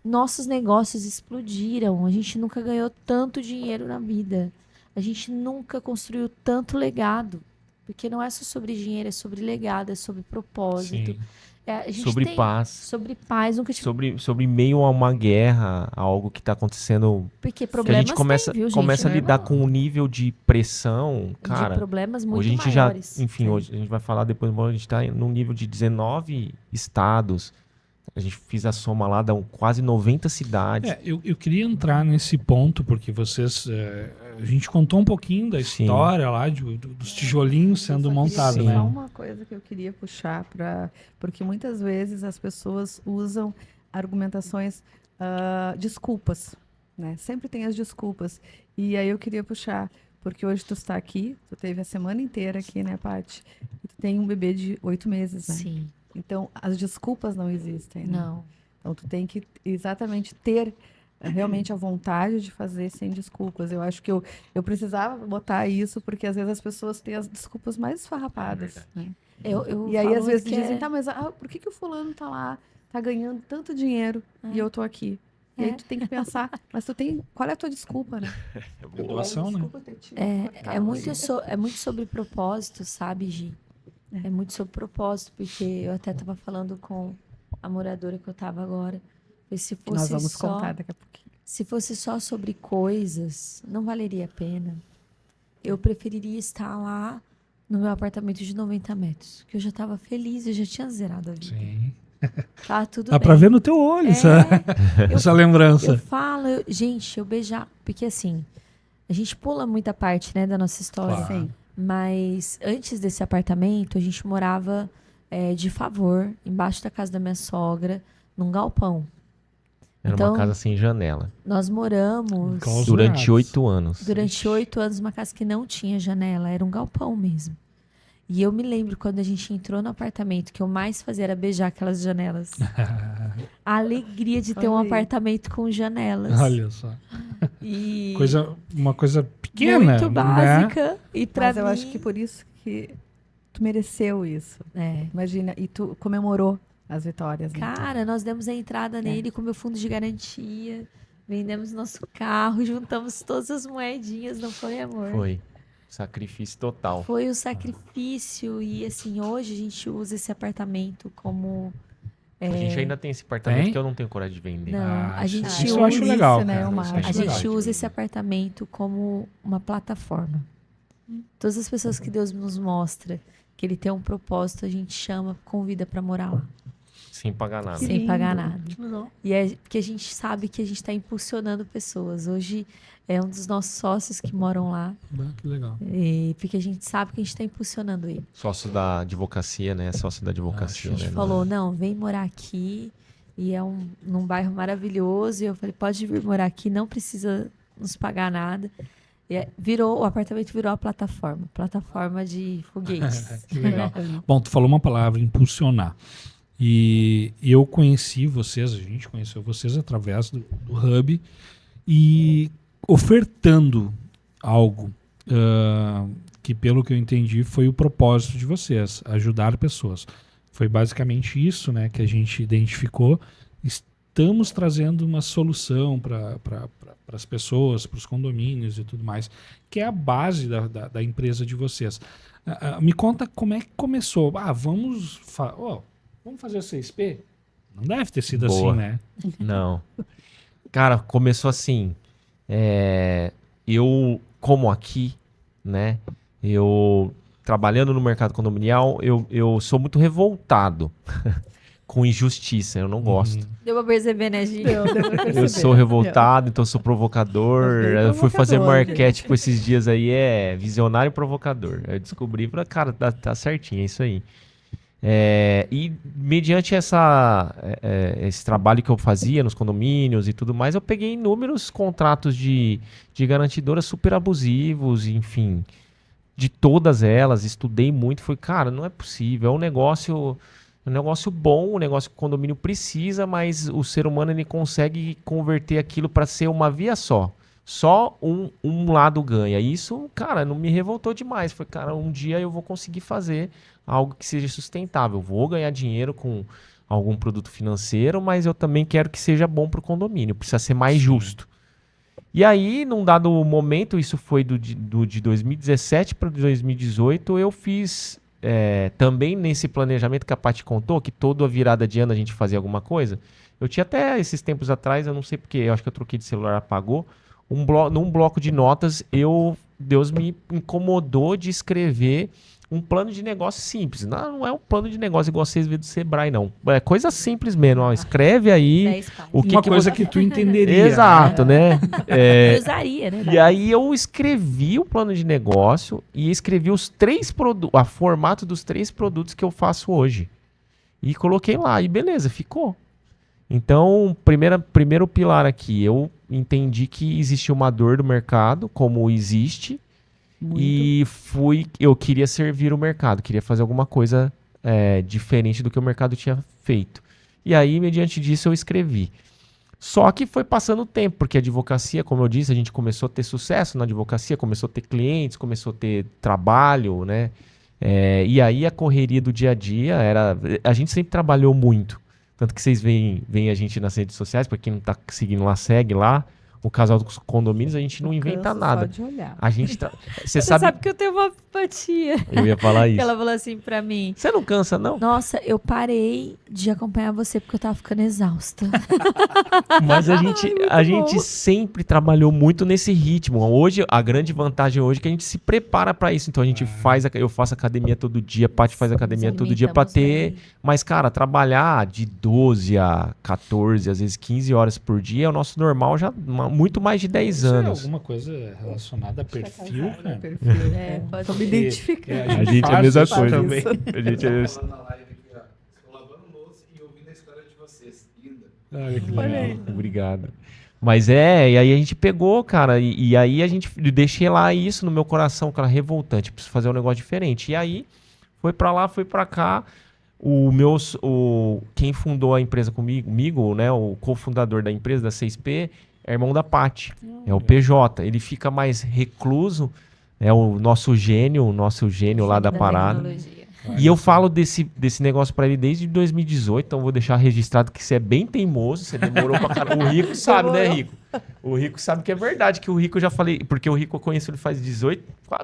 Nossos negócios explodiram. A gente nunca ganhou tanto dinheiro na vida. A gente nunca construiu tanto legado. Porque não é só sobre dinheiro, é sobre legado, é sobre propósito. Sim. A gente Sobre tem- paz. Sobre paz. Nunca tive... Sobre meio a uma guerra, a algo que está acontecendo. Porque Que a problemas gente começa, tem, viu, gente? começa a Não é lidar normal. com um nível de pressão, De cara. problemas muito Hoje a gente maiores. enfim, hoje a gente vai falar depois, a gente está num nível de 19 estados. A gente fez a soma lá, dão quase 90 cidades. Eu queria entrar nesse ponto, porque vocês. A gente contou um pouquinho da Sim. história lá, dos tijolinhos sendo montados, Sim. né? Só uma coisa que eu queria puxar porque muitas vezes as pessoas usam argumentações, desculpas, né? Sempre tem as desculpas. E aí eu queria puxar, porque hoje tu está aqui, tu teve a semana inteira aqui, né, Paty? E tu tem um bebê de 8 meses, né? Sim. Então, as desculpas não existem, né? Não. Então, tu tem que exatamente ter realmente a vontade de fazer sem desculpas. Eu acho que eu precisava botar isso, porque às vezes as pessoas têm as desculpas mais esfarrapadas, né? Eu E aí, falo às vezes, que dizem, tá, mas por que o fulano tá lá, tá ganhando tanto dinheiro e eu tô aqui? E aí tu tem que pensar, mas qual é a tua desculpa, né? Doação, né? Desculpa ter te É cortado, muito, assim. é muito sobre propósito, sabe, Gi? É muito sobre propósito, porque eu até estava falando com a moradora que eu estava agora. E se Que nós fosse vamos só, contar daqui a pouquinho. se fosse só sobre coisas, não valeria a pena. Eu preferiria estar lá no meu apartamento de 90 metros, que eu já estava feliz, eu já tinha zerado a vida. Sim. Tá tudo Dá bem. pra ver no teu olho essa lembrança. Eu falo, gente, eu beijar. Porque assim, a gente pula muita parte, né, da nossa história. Claro. Sim. Mas antes desse apartamento, a gente morava de favor, embaixo da casa da minha sogra, num galpão. Era Então, uma casa sem janela. Nós moramos Clausurados. Durante 8 anos. durante 8 anos numa casa que não tinha janela, era um galpão mesmo. E eu me lembro quando a gente entrou no apartamento, que eu mais fazia era beijar aquelas janelas. A alegria de ter um Olha aí. apartamento com janelas. Olha só. E Uma coisa pequena. muito né? básica. E pra Mas eu mim, acho que por isso que tu mereceu isso. é. Imagina, e tu comemorou as vitórias, né? Cara, nós demos a entrada nele com meu fundo de garantia. Vendemos nosso carro, juntamos todas as moedinhas, não foi, amor? Foi. Sacrifício total. Foi o sacrifício. E assim, hoje a gente usa esse apartamento como. A gente ainda tem esse apartamento Tem? que eu não tenho coragem de vender. Não, a gente isso eu acho usa legal, isso, né, cara. uma- Isso eu a acho A legal. gente usa esse apartamento como uma plataforma. Todas as pessoas que Deus nos mostra que ele tem um propósito, a gente chama, convida para morar lá, Sem pagar nada. Que sem lindo. pagar nada. Legal. E é porque a gente sabe que a gente está impulsionando pessoas. Hoje é um dos nossos sócios que moram lá, Que legal. e porque a gente sabe que a gente está impulsionando ele. Sócio da advocacia, né? Sócio da advocacia, Ah, A gente né? falou, não, vem morar aqui, e é num bairro maravilhoso. E eu falei, pode vir morar aqui, não precisa nos pagar nada. O apartamento virou a plataforma de foguetes. Que legal. Bom, tu falou uma palavra, impulsionar. E eu conheci vocês, a gente conheceu vocês através do Hub e ofertando algo que, pelo que eu entendi, foi o propósito de vocês, ajudar pessoas. Foi basicamente isso, né, que a gente identificou. Estamos trazendo uma solução para as pessoas, para os condomínios e tudo mais, que é a base da empresa de vocês. Me conta como é que começou. Vamos fazer a 6P? Não deve ter sido Boa. assim, né? Não. Cara, começou assim. Eu, como aqui, né? Eu, trabalhando no mercado condominial, eu sou muito revoltado com injustiça. Eu não gosto. Deu pra perceber, né, Gi? Eu sou revoltado, então eu sou provocador. Bem Eu fui fazer provocador, marketing esses dias aí, visionário e provocador. Eu descobri, falei, cara, tá certinho, é isso aí. E mediante esse trabalho que eu fazia nos condomínios e tudo mais, eu peguei inúmeros contratos de garantidoras super abusivos, enfim, de todas elas, estudei muito, falei, cara, não é possível, é um negócio bom, um negócio que o condomínio precisa, mas o ser humano ele consegue converter aquilo para ser uma via só. Só um lado ganha. Isso, cara, não me revoltou demais. Foi, cara, um dia eu vou conseguir fazer algo que seja sustentável. Vou ganhar dinheiro com algum produto financeiro, mas eu também quero que seja bom para o condomínio. Precisa ser mais justo. E aí, num dado momento, isso foi de 2017 para 2018, eu fiz também nesse planejamento que a Paty contou, que toda a virada de ano a gente fazia alguma coisa. Eu tinha até esses tempos atrás, eu não sei porque, eu acho que eu troquei de celular, apagou. Num bloco de notas, Deus me incomodou de escrever um plano de negócio simples. Não é um plano de negócio igual vocês vê do Sebrae, não. É coisa simples mesmo. Ó, escreve aí 10 páginas. o que Uma que coisa você... que tu entenderia. Exato, né? Eu usaria, né? E aí eu escrevi o plano de negócio e escrevi os 3 produtos, a formato dos 3 produtos que eu faço hoje. E coloquei lá, e beleza, ficou. Então, primeiro pilar aqui, eu entendi que existia uma dor do mercado, como existe, e eu queria servir o mercado, queria fazer alguma coisa diferente do que o mercado tinha feito. E aí, mediante disso, eu escrevi. Só que foi passando o tempo, porque a advocacia, como eu disse, a gente começou a ter sucesso na advocacia, começou a ter clientes, começou a ter trabalho, né? E aí a correria do dia a dia a gente sempre trabalhou muito, Tanto que vocês veem a gente nas redes sociais, para quem não tá seguindo lá, segue lá. O Casal dos Condomínios, a gente não inventa Canso nada. Só de olhar. A gente tá... Você Você sabe que eu tenho uma empatia. Eu ia falar isso. Ela falou assim pra mim: Você não cansa, não? nossa, eu parei de acompanhar você porque eu tava ficando exausta. Mas a gente sempre trabalhou muito nesse ritmo. Hoje, a grande vantagem hoje é que a gente se prepara para isso. Então a gente eu faço academia todo dia, a Paty faz academia Nos todo dia para ter. alimentamos bem. Mas, cara, trabalhar de 12 a 14, às vezes 15 horas por dia é o nosso normal já muito mais de 10 Isso é anos. alguma coisa relacionada a perfil, cara? Perfil, É, pode Tô me ser. identificando. A gente é a faz mesma isso coisa. também. A gente é... Falando na live aqui, ó. Estou lavando louça e ouvindo a história de vocês. Linda. Olha que Olha legal. aí. Obrigado. Mas e aí a gente pegou, cara, e aí a gente deixei lá isso no meu coração, cara, revoltante, preciso fazer um negócio diferente. E aí foi pra lá, foi pra cá. Quem fundou a empresa comigo, né, o cofundador da empresa, da 6P, é irmão da Paty, é o PJ. Ele fica mais recluso, é o nosso gênio lá da parada. tecnologia. E eu falo desse negócio pra ele desde 2018, então vou deixar registrado que você é bem teimoso, você demorou pra caramba. O Rico sabe, né, Rico? O Rico sabe que é verdade, que o Rico eu já falei, porque o Rico eu conheço ele faz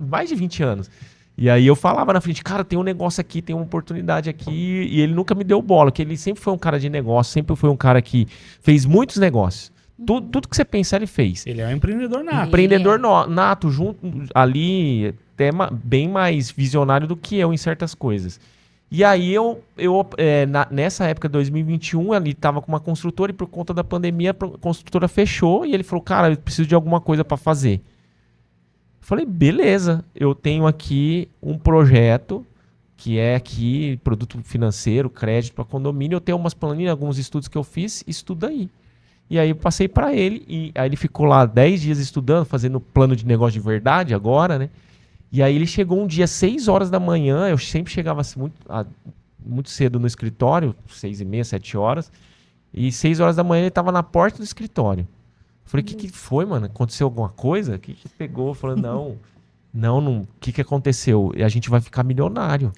mais de 20 anos. E aí eu falava na frente, cara, tem um negócio aqui, tem uma oportunidade aqui, e ele nunca me deu bola, que ele sempre foi um cara de negócio, sempre foi um cara que fez muitos negócios. Tudo que você pensar, ele fez. Ele é um empreendedor nato. Empreendedor nato, junto ali, até bem mais visionário do que eu em certas coisas. E aí nessa época, 2021, ele estava com uma construtora e por conta da pandemia a construtora fechou e ele falou, cara, eu preciso de alguma coisa para fazer. Eu falei, beleza, eu tenho aqui um projeto que é aqui, produto financeiro, crédito para condomínio, eu tenho umas planilhas, alguns estudos que eu fiz, estuda aí. E aí eu passei para ele, e aí ele ficou lá 10 dias estudando, fazendo plano de negócio de verdade agora, né? E aí ele chegou um dia, 6 horas da manhã, eu sempre chegava muito cedo no escritório, 6h30, 7 horas, e 6 horas da manhã ele estava na porta do escritório. Eu falei, o que foi, mano? Aconteceu alguma coisa? O que pegou? Falando, não, o que aconteceu? E a gente vai ficar milionário.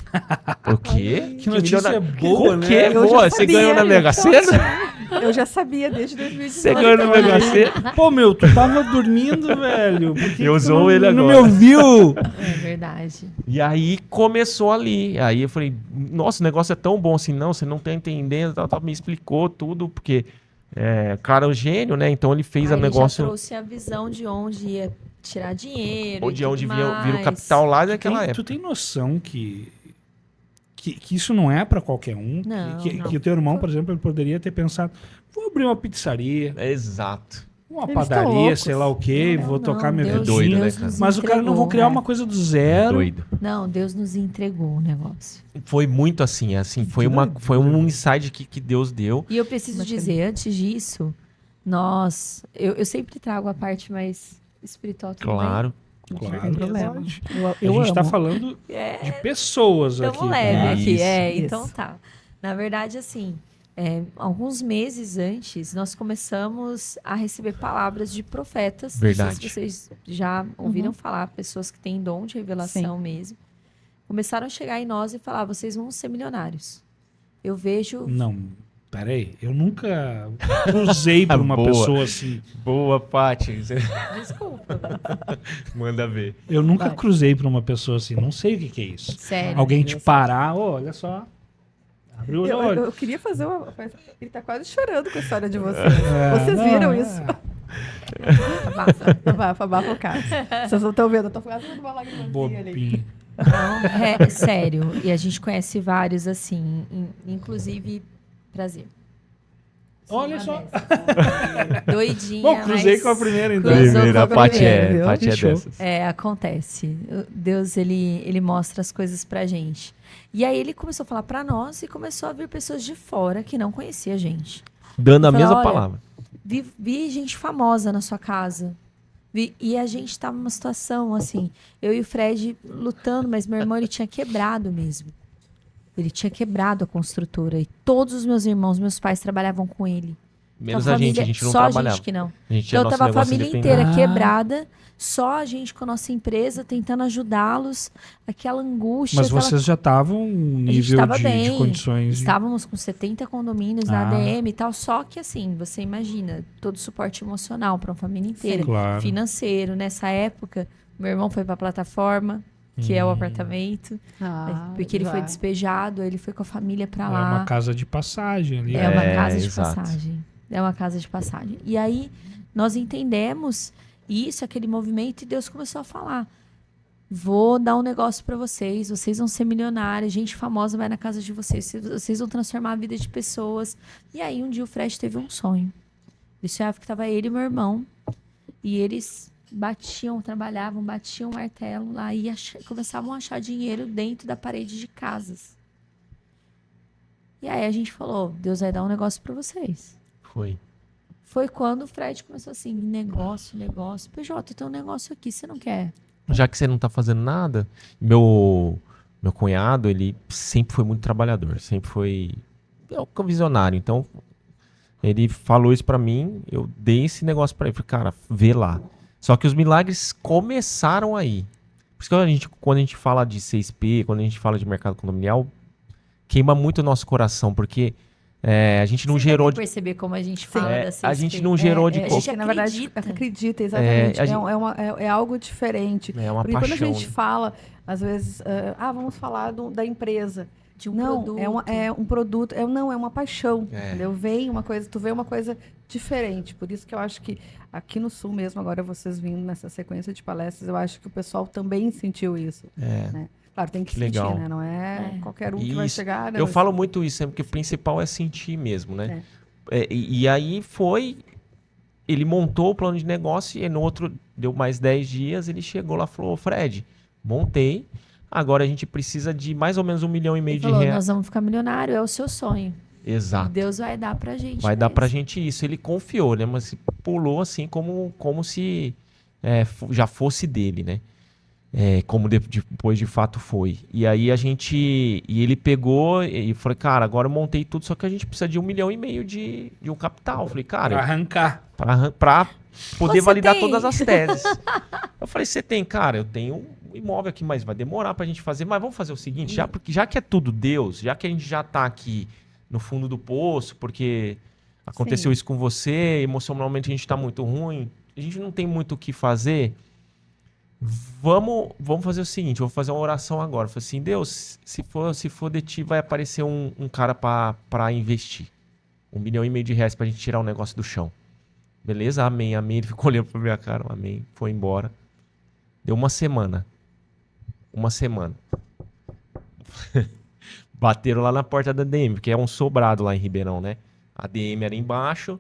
O quê? Que notícia boa, O né? quê? Eu Boa, já você sabia, ganhou na eu Mega já Sena? Eu já sabia desde 2018. Você ganhou na Mega Sena? Pô, meu, tu tava dormindo, velho. Por que Eu que tu usou ele não me agora. ouviu? É verdade. E aí começou ali. Aí eu falei, nossa, o negócio é tão bom assim. Não, você não tá entendendo. Me explicou tudo, porque cara é um gênio, né? Então ele fez Aí o ele negócio. já trouxe a visão de onde ia tirar dinheiro. Ou de e onde tudo vira o mais. capital lá naquela Tu época. tem noção que isso não é pra qualquer um? Não, que não. o teu irmão, por exemplo, ele poderia ter pensado, vou abrir uma pizzaria, Exato. uma Eles padaria, estão loucos. sei lá o quê, Não, vou não, tocar minha Deus- doido, né, Deus cara? nos Mas o cara não vou entregou, criar né? uma coisa do zero. Doido. Não, Deus nos entregou o negócio. Foi muito assim, foi um insight que Deus deu. E eu preciso dizer, antes disso, eu sempre trago a parte mais espiritual também. Claro. Claro. Sem problema. pode. Eu A gente tá amo. falando de pessoas aqui. Tamo leve tá? aqui. Isso. Então tá. Na verdade, assim, alguns meses antes, nós começamos a receber palavras de profetas. Verdade. Não sei se vocês já ouviram falar, pessoas que têm dom de revelação mesmo. Começaram a chegar em nós e falar, vocês vão ser milionários. Eu vejo... Não, peraí. Eu nunca cruzei por uma Boa. pessoa assim. Boa, Paty. Desculpa. Manda ver. Eu nunca cruzei por uma pessoa assim. Não sei o que é isso. Sério. Alguém te parar, olha só. Abre o olho. Eu queria fazer uma. Ele tá quase chorando com a história de vocês. Vocês não, viram é. isso? Abafa. Abafa o caso. Vocês não estão vendo, eu tô fazendo uma lagrimazinha ali. Bobinho. Não, sério. E a gente conhece vários assim. Inclusive, prazer. Olha Uma só. dessas. Doidinha. Bom, cruzei mas com a primeira, então. cruzou Primeira, com a Paty primeira, é, viu? Paty é Show. dessas. Acontece. Deus, ele mostra as coisas pra gente. E aí ele começou a falar pra nós e começou a vir pessoas de fora que não conhecia a gente. Dando a Fala, mesma olha, palavra. Vi gente famosa na sua casa. E a gente tava numa situação assim, eu e o Fred lutando, mas meu irmão ele tinha quebrado mesmo. Ele tinha quebrado a construtora e todos os meus irmãos, meus pais trabalhavam com ele. Menos Tua a família- gente não só a trabalhava. gente que não. A gente tinha Então nosso tava a negócio família independente. inteira Ah. quebrada, só a gente com a nossa empresa tentando ajudá-los, aquela angústia. Mas aquela... vocês já estavam um A gente nível estava de bem, condições. estávamos com 70 condomínios na Ah. ADM e tal, só que assim, você imagina, todo o suporte emocional para uma família inteira, Claro. financeiro, nessa época, meu irmão foi para a plataforma, que é o apartamento, porque ele foi já. despejado, ele foi com a família para É lá. uma casa de passagem ali. É uma É, casa de exato. passagem. É uma casa de passagem. E aí nós entendemos isso, aquele movimento, e Deus começou a falar: vou dar um negócio para vocês vão ser milionários, gente famosa vai na casa de vocês vão transformar a vida de pessoas. E aí um dia o Fred teve um sonho. Ele sonhava que estava ele e meu irmão, e eles trabalhavam, batiam o martelo lá e começavam a achar dinheiro dentro da parede de casas. E aí a gente falou: Deus vai dar um negócio para vocês. Foi quando o Fred começou assim: negócio. PJ, tem um negócio aqui, você não quer? Já que você não tá fazendo nada, meu cunhado, ele sempre foi muito trabalhador, sempre foi um visionário. Então, ele falou isso pra mim, eu dei esse negócio pra ele, falei, cara, vê lá. Só que os milagres começaram aí. Por isso que quando a gente fala de 6P, quando a gente fala de mercado condominial, queima muito o nosso coração, porque a gente não Você gerou deve perceber como a gente fala da a 6P. gente não gerou de a co- gente Na verdade, acredita. acredita, exatamente. a gente- É algo diferente. É uma Porque paixão. quando a gente né? fala, às vezes, vamos falar da empresa. De um Não, produto. é um produto, é uma paixão. É. Entendeu? Tu vê uma coisa diferente. Por isso que eu acho que aqui no Sul mesmo, agora vocês vindo nessa sequência de palestras, eu acho que o pessoal também sentiu isso. É. Né? Claro, tem que Que sentir, legal. né? Não é, É. qualquer um que vai Isso. chegar. Né? Eu Mas- falo muito isso, porque o principal é sentir mesmo, né? E aí ele montou o plano de negócio e no outro, deu mais 10 dias, ele chegou lá e falou, Fred, montei, agora a gente precisa de mais ou menos 1,5 milhão Ele de falou: reais. nós vamos ficar milionário, é o seu sonho. Exato. Deus vai dar pra gente. Vai dar mesmo. pra gente isso. Ele confiou, né? Mas pulou assim como se já fosse dele, né? Como depois de fato foi. E aí E ele pegou e falou, cara, agora eu montei tudo, só que a gente precisa de 1,5 milhão de um capital. Eu falei, Pra cara, arrancar. pra poder Você validar tem? todas as teses. Eu falei, você tem, cara, eu tenho um imóvel aqui, mas vai demorar pra gente fazer. Mas vamos fazer o seguinte, já que é tudo Deus, já que a gente já tá aqui no fundo do poço, porque aconteceu Sim. isso com você, emocionalmente a gente tá muito ruim, a gente não tem muito o que fazer. Vamos fazer o seguinte, eu vou fazer uma oração agora. Eu falei assim, Deus, se for de ti, vai aparecer um cara pra investir. 1,5 milhão de reais pra gente tirar o negócio do chão. Beleza? Amém, amém. Ele ficou olhando pra minha cara, amém. Foi embora. Deu uma semana. Bateram lá na porta da ADM, porque é um sobrado lá em Ribeirão, né? A ADM era embaixo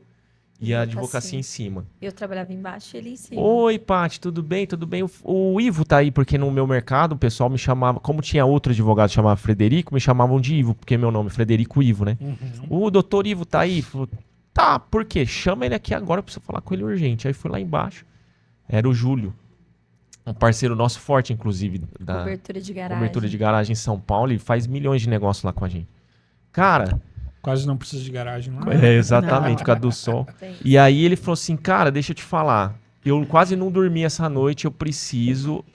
e a advocacia em cima. Eu trabalhava embaixo e ele em cima. Oi, Paty, tudo bem? Tudo bem? O Ivo tá aí, porque no meu mercado o pessoal me chamava, como tinha outro advogado que chamava Frederico, me chamavam de Ivo, porque meu nome é Frederico Ivo, né? O doutor Ivo tá aí? Falou, tá, por quê? Chama ele aqui agora, eu preciso falar com ele urgente. Aí fui lá embaixo, era o Júlio, um parceiro nosso forte, inclusive, da Cobertura de garagem. cobertura de garagem em São Paulo, ele faz milhões de negócios lá com a gente. Cara, Quase não precisa de garagem lá. exatamente, por causa do sol. Tem. E aí ele falou assim, cara, deixa eu te falar, eu quase não dormi essa noite, eu preciso,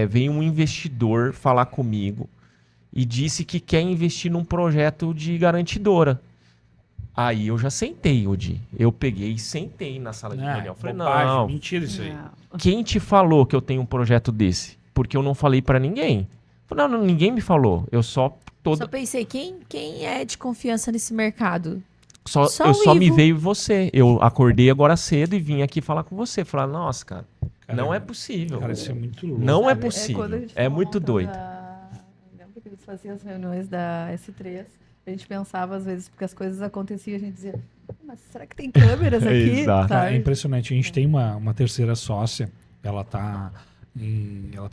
veio um investidor falar comigo e disse que quer investir num projeto de garantidora. Aí eu já sentei, Odi. Eu peguei e sentei na sala de reunião. Falei, bobagem, não, mentira isso aí. Não. quem te falou que eu tenho um projeto desse? Porque eu não falei pra ninguém. Falei, não, ninguém me falou. Eu só Só pensei, quem é de confiança nesse mercado? Só Só o me Ivo. veio você. Eu acordei agora cedo e vim aqui falar com você. Falar, nossa, cara, Cara, não é possível. Cara, isso é muito louco. Não é Sabe, possível. quando a gente É tava muito montando doido. Lembra que eles faziam as reuniões da S3? A gente pensava, às vezes, porque as coisas aconteciam, a gente dizia, mas será que tem câmeras aqui? Exato. Cara, é Sabe? impressionante. A gente tem uma terceira sócia, ela tá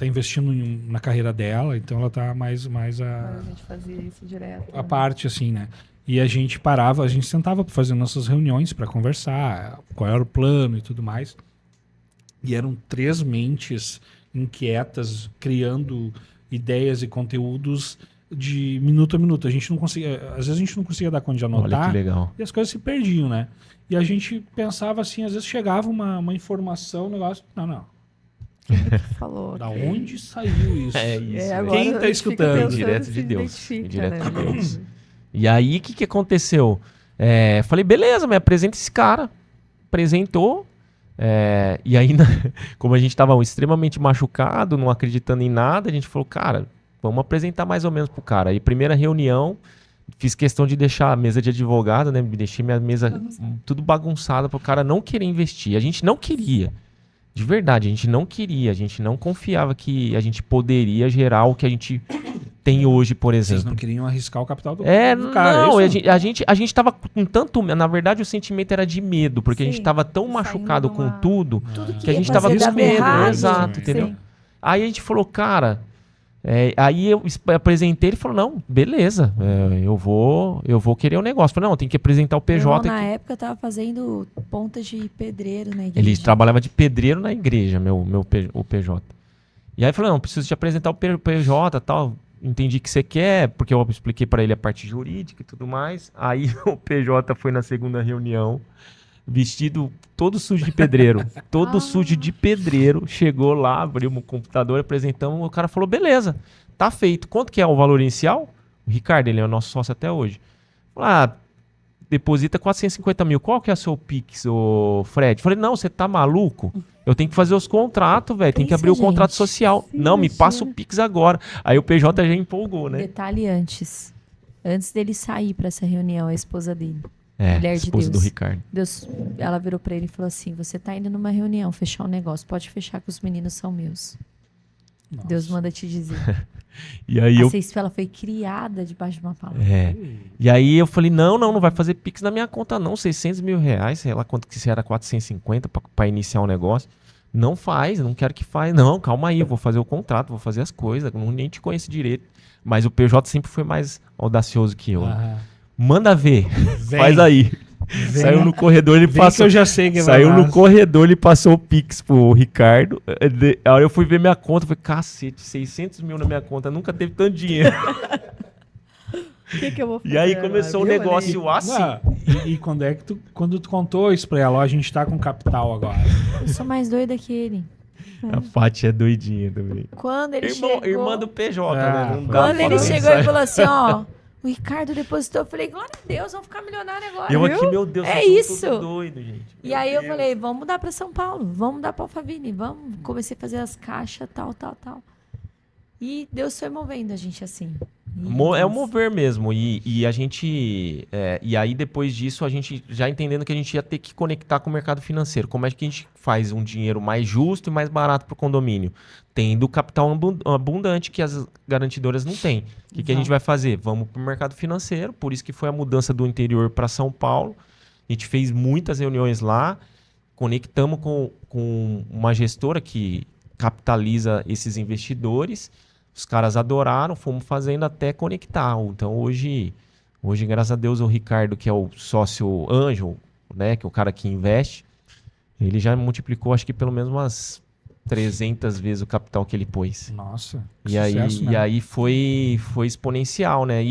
investindo na carreira dela, então ela tá mais Mas a gente fazia isso direto. a né? parte, assim, né? E a gente sentava para fazer nossas reuniões para conversar, qual era o plano e tudo mais. E eram 3 mentes inquietas, criando ideias e conteúdos de minuto a minuto. A gente não conseguia, às vezes a gente não conseguia dar conta de Olha anotar que legal. e as coisas se perdiam, né? E a gente pensava assim, às vezes chegava uma informação, um negócio, não. Falou. Da onde saiu isso? É isso. velho. agora Quem a tá gente fica escutando? pensando Direto se de Deus. identifica, Direto né? de Deus. E aí, o que aconteceu? Falei, beleza, me apresenta esse cara. Apresentou. E aí, como a gente estava extremamente machucado, não acreditando em nada, a gente falou, cara, vamos apresentar mais ou menos pro cara. Aí, primeira reunião, fiz questão de deixar a mesa de advogado, né? Deixei minha mesa tudo bagunçada pro cara não querer investir. A gente não queria. De verdade, a gente não queria. A gente não confiava que a gente poderia gerar o que a gente tem hoje, por exemplo. Vocês não queriam arriscar o capital do cara. Não, é isso? a gente tava com tanto. Na verdade, o sentimento era de medo, porque a gente Sim, tava tão saindo machucado numa- com tudo Tudo que a ia gente tava fazer com dava medo. errado. Exato, Sim. entendeu? Sim. Aí a gente falou, cara. Aí eu apresentei, ele falou, não, beleza, eu vou querer o negócio. Falei, não, tem que apresentar o Meu irmão, PJ na aqui. época, tava fazendo pontas de pedreiro na Ele igreja. trabalhava de pedreiro na igreja, o PJ. E aí eu falei, não, preciso te apresentar o PJ e tal. Entendi que você quer, porque eu expliquei pra ele a parte jurídica e tudo mais. Aí o PJ foi na segunda reunião, vestido todo sujo de pedreiro. Todo sujo de pedreiro. Chegou lá, abrimos o computador, apresentamos. O cara falou, beleza, tá feito. Quanto que é o valor inicial? O Ricardo, ele é o nosso sócio até hoje. Falei, deposita 450 mil. Qual que é o seu Pix, ô Fred? Falei, não, você tá maluco? Eu tenho que fazer os contratos, velho. Tem que Pensa, abrir o contrato gente. social. Sim, Não, me imagina. passa o Pix agora. Aí o PJ já empolgou, né? Detalhe antes. Antes dele sair pra essa reunião, a esposa dele. É, Mulher de esposa do Deus. Ricardo. Ela virou pra ele e falou assim: você tá indo numa reunião, fechar um negócio. Pode fechar que os meninos são meus. Nossa. Deus manda te dizer. E aí eu Ela foi criada debaixo de uma palavra. E aí eu falei, não vai fazer Pix na minha conta não, 600 mil reais, sei lá quanto que se era 450 pra iniciar um negócio. Não faz, não quero que faz. Não, calma aí, eu vou fazer o contrato, vou fazer as coisas, nem te conheço direito. Mas o PJ sempre foi mais audacioso que eu. Aham. Manda ver, Vem. faz aí. Vem. Saiu no corredor, ele Vem que passou. eu já sei que Saiu vai no lá. corredor, ele passou o Pix pro Ricardo. A hora eu fui ver minha conta, falei, cacete, 600 mil na minha conta, nunca teve tanto dinheiro. O que eu vou fazer E aí agora, começou o viu, negócio assim. Ah, e quando é que quando tu contou isso pra ela, ó, a gente tá com capital agora. Eu sou mais doida que ele. A Paty é doidinha também. Quando ele chegou. Irmã do PJ, Ah, né? Não dá Quando pra ele pensar. chegou e falou assim: ó, o Ricardo depositou. Eu falei, glória a Deus, vamos ficar milionário agora. Eu viu? aqui, meu Deus, É vocês são isso. tudo doido, gente. E Meu aí eu Deus. falei, vamos mudar pra São Paulo, vamos mudar pra Alphaville, vamos. Comecei a fazer as caixas, tal. E Deus foi movendo a gente assim. É o mover mesmo. E a gente. E aí, depois disso, a gente já entendendo que a gente ia ter que conectar com o mercado financeiro. Como é que a gente faz um dinheiro mais justo e mais barato para o condomínio? Tendo capital abundante que as garantidoras não têm. O que a gente vai fazer? Vamos para o mercado financeiro. Por isso que foi a mudança do interior para São Paulo. A gente fez muitas reuniões lá. Conectamos com uma gestora que capitaliza esses investidores. Os caras adoraram, fomos fazendo até conectar. Então hoje, graças a Deus, o Ricardo, que é o sócio anjo, né, que é o cara que investe, ele já multiplicou, acho que pelo menos umas 300 vezes o capital que ele pôs. Nossa. E aí foi exponencial, né?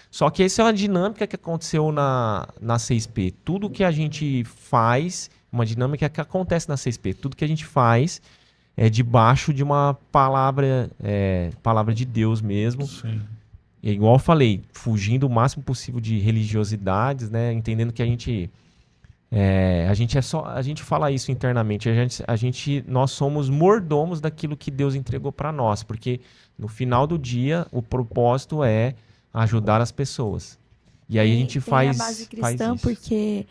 Só que essa é uma dinâmica que aconteceu na 6P. Tudo que a gente faz, uma dinâmica que acontece na 6P, tudo que a gente faz é debaixo de uma palavra de Deus mesmo. Sim. E igual eu falei, fugindo o máximo possível de religiosidades, né? Entendendo que a gente fala isso internamente. Nós somos mordomos daquilo que Deus entregou para nós, porque no final do dia o propósito é ajudar as pessoas. E aí a gente faz a base cristã isso. porque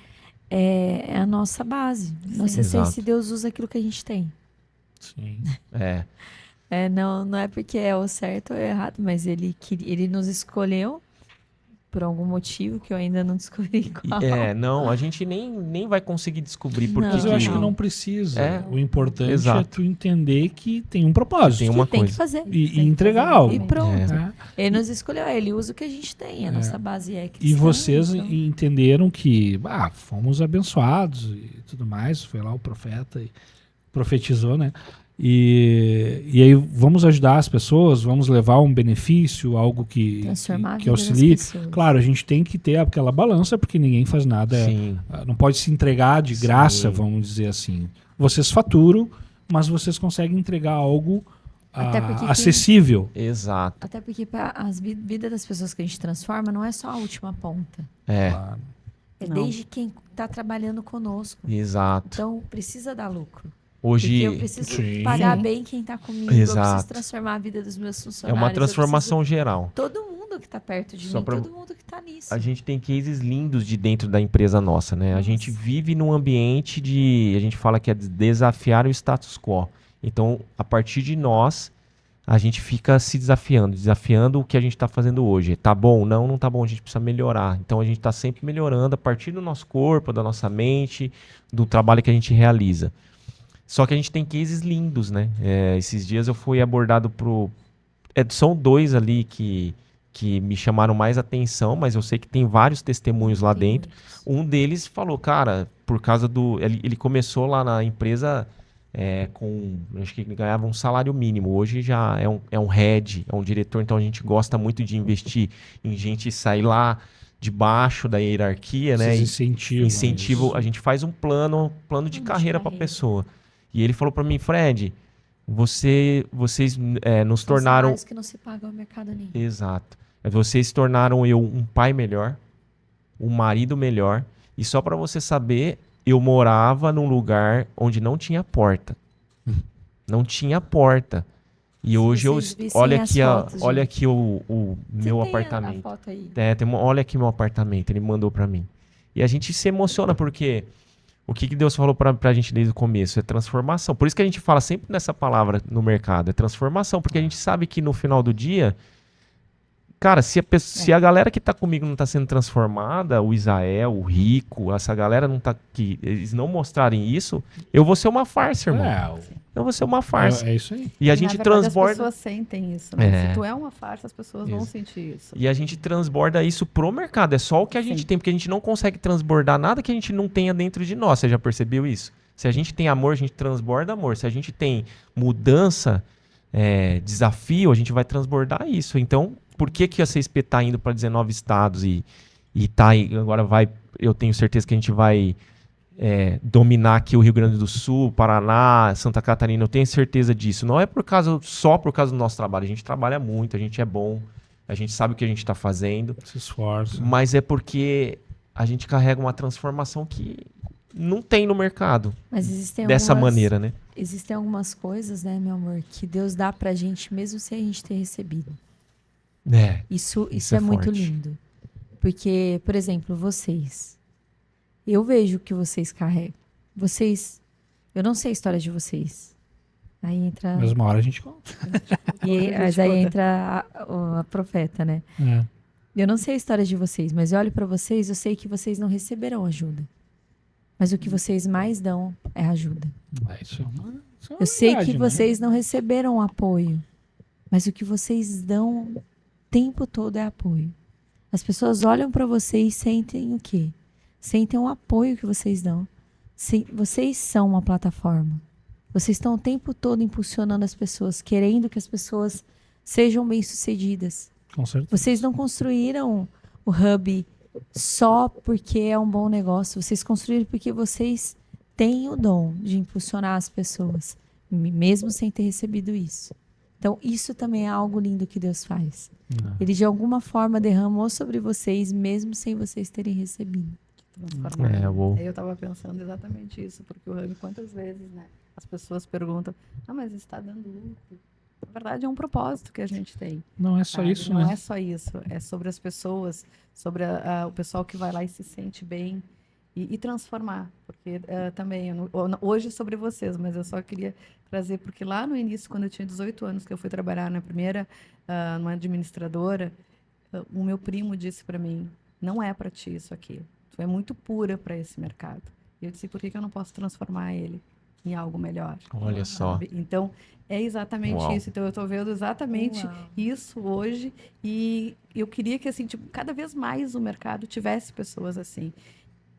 é a nossa base. Nossa essência, Exato. Deus usa aquilo que a gente tem. Sim. Não é porque é o certo ou é errado, mas ele nos escolheu por algum motivo que eu ainda não descobri qual. Não, a gente nem vai conseguir descobrir porque Mas eu acho que não. não precisa. É. O importante Exato. é tu entender que tem um propósito. Tem uma Tem que coisa. fazer. E entregar algo. E pronto. né? Ele nos escolheu, ele usa o que a gente tem, a nossa base é cristã. E vocês então. entenderam que fomos abençoados e tudo mais. Foi lá o profeta e profetizou, né? E aí vamos ajudar as pessoas, vamos levar um benefício, algo Transformar a que vida das auxilie. pessoas. Claro, a gente tem que ter aquela balança, porque ninguém faz nada, Sim. não pode se entregar de graça, Sim. vamos dizer assim. Vocês faturam, mas vocês conseguem entregar algo Até porque acessível. Exato. Até porque a vida das pessoas que a gente transforma não é só a última ponta. É, Claro. É Não. desde quem está trabalhando conosco. exato. Então, precisa dar lucro. Porque eu Hoje preciso Sim. pagar bem quem está comigo. Eu Exato. preciso transformar a vida dos meus é funcionários. uma eu transformação geral. preciso- Todo mundo que está perto de Só mim, pra- todo mundo que está nisso. A gente tem cases lindos de dentro da empresa nossa, né? A Nossa. gente vive num ambiente a gente fala que é desafiar o status quo. Então, a partir de nós, a gente fica se desafiando o que a gente está fazendo hoje. Tá bom? Não, não tá bom, a gente precisa melhorar. Então, a gente está sempre melhorando a partir do nosso corpo, da nossa mente, do trabalho que a gente realiza. Só que a gente tem cases lindos, né? Esses dias eu fui abordado são dois ali que me chamaram mais atenção, mas eu sei que tem vários testemunhos lá Tem dentro. muitos. Um deles falou, cara, por causa do... Ele começou lá na empresa acho que ele ganhava um salário mínimo. Hoje já é um head, é um diretor, então a gente gosta muito de investir em gente sair lá de baixo da hierarquia, né? Vocês incentivam Incentivo, isso. a gente faz um plano de Plano de carreira para a carreira. pessoa. E ele falou para mim, Fred, vocês nos São tornaram... salários que não se pagam ao mercado nenhum. Exato. Vocês tornaram eu um pai melhor, um marido melhor. E só para você saber, eu morava num lugar onde não tinha porta. Não tinha porta. E Se hoje vocês vissem olha as aqui, fotos, olha gente. aqui o Você meu tem a apartamento. foto aí. Olha aqui meu apartamento, ele mandou pra mim. E a gente se emociona porque o que Deus falou pra gente desde o começo é transformação. Por isso que a gente fala sempre nessa palavra no mercado, é transformação, porque a gente sabe que no final do dia, cara, se a galera que tá comigo não tá sendo transformada, o Isael, o Rico, essa galera não tá aqui, eles não mostrarem isso, eu vou ser uma farsa, irmão. Eu vou ser uma farsa. É isso aí. E a Na gente verdade, transborda. As pessoas sentem isso, né? É. Se tu é uma farsa, as pessoas vão Isso. sentir isso. E a gente transborda isso pro mercado. É só o que a gente Sim. tem, porque a gente não consegue transbordar nada que a gente não tenha dentro de nós. Você já percebeu isso? Se a gente tem amor, a gente transborda amor. Se a gente tem mudança, desafio, a gente vai transbordar isso. Então, por que a CSP está indo para 19 estados e agora eu tenho certeza que a gente vai dominar aqui o Rio Grande do Sul, Paraná, Santa Catarina, eu tenho certeza disso. Não é só por causa do nosso trabalho, a gente trabalha muito, a gente é bom, a gente sabe o que a gente está fazendo, Se esforça. mas é porque a gente carrega uma transformação que não tem no mercado, Mas existem dessa maneira, né? Existem algumas coisas, né, meu amor, que Deus dá pra gente mesmo sem a gente ter recebido. Isso Isso é é muito forte. lindo. Porque, por exemplo, vocês. Eu vejo o que vocês carregam. Eu não sei a história de vocês. Aí entra. Mas uma hora a gente conta. Mas aí entra a profeta, né? É. Eu não sei a história de vocês, mas eu olho pra vocês, eu sei que vocês não receberão ajuda. Mas o que vocês mais dão é ajuda. Isso é uma Eu sei verdade, que né? vocês não receberam apoio, mas o que vocês dão o tempo todo é apoio. As pessoas olham pra vocês e sentem o quê? Sentem o apoio que vocês dão. Vocês são uma plataforma. Vocês estão o tempo todo impulsionando as pessoas, querendo que as pessoas sejam bem-sucedidas. Com certeza. Vocês não construíram o Hub só porque é um bom negócio. Vocês construíram porque vocês têm o dom de impulsionar as pessoas, mesmo sem ter recebido isso. Então, isso também é algo lindo que Deus faz. Ele, de alguma forma, derramou sobre vocês, mesmo sem vocês terem recebido. Transformar. uou. Eu estava pensando exatamente isso, porque o Hub, quantas vezes, né? As pessoas perguntam, mas está dando lucro? Na verdade, é um propósito que a gente tem. Não é só sabe? isso, Não né? é só isso. É sobre as pessoas, sobre o pessoal que vai lá e se sente bem e transformar. Porque também, hoje é sobre vocês, mas eu só queria trazer, porque lá no início, quando eu tinha 18 anos, que eu fui trabalhar numa administradora, o meu primo disse para mim, não é para ti isso aqui. Tu é muito pura para esse mercado. E eu disse, por que eu não posso transformar ele em algo melhor? Olha só. Sabe? Então, é exatamente Uau. isso. Então, eu estou vendo exatamente Uau. isso hoje e eu queria que, assim, tipo, cada vez mais o mercado tivesse pessoas assim.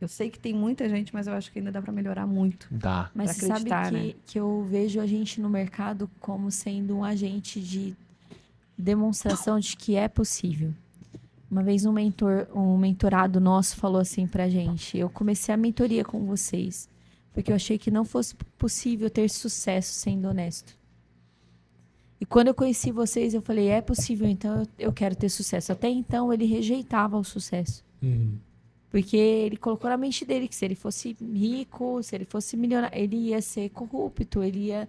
Eu sei que tem muita gente, mas eu acho que ainda dá para melhorar muito. Dá. Mas Pra você sabe acreditar, né? que eu vejo a gente no mercado como sendo um agente de demonstração de que é possível. Uma vez um mentorado nosso falou assim pra gente: eu comecei a mentoria com vocês porque eu achei que não fosse possível ter sucesso sendo honesto. E quando eu conheci vocês, eu falei, é possível, então eu quero ter sucesso. Até então, ele rejeitava o sucesso. Porque ele colocou na mente dele que se ele fosse rico, se ele fosse milionário, ele ia ser corrupto, ele ia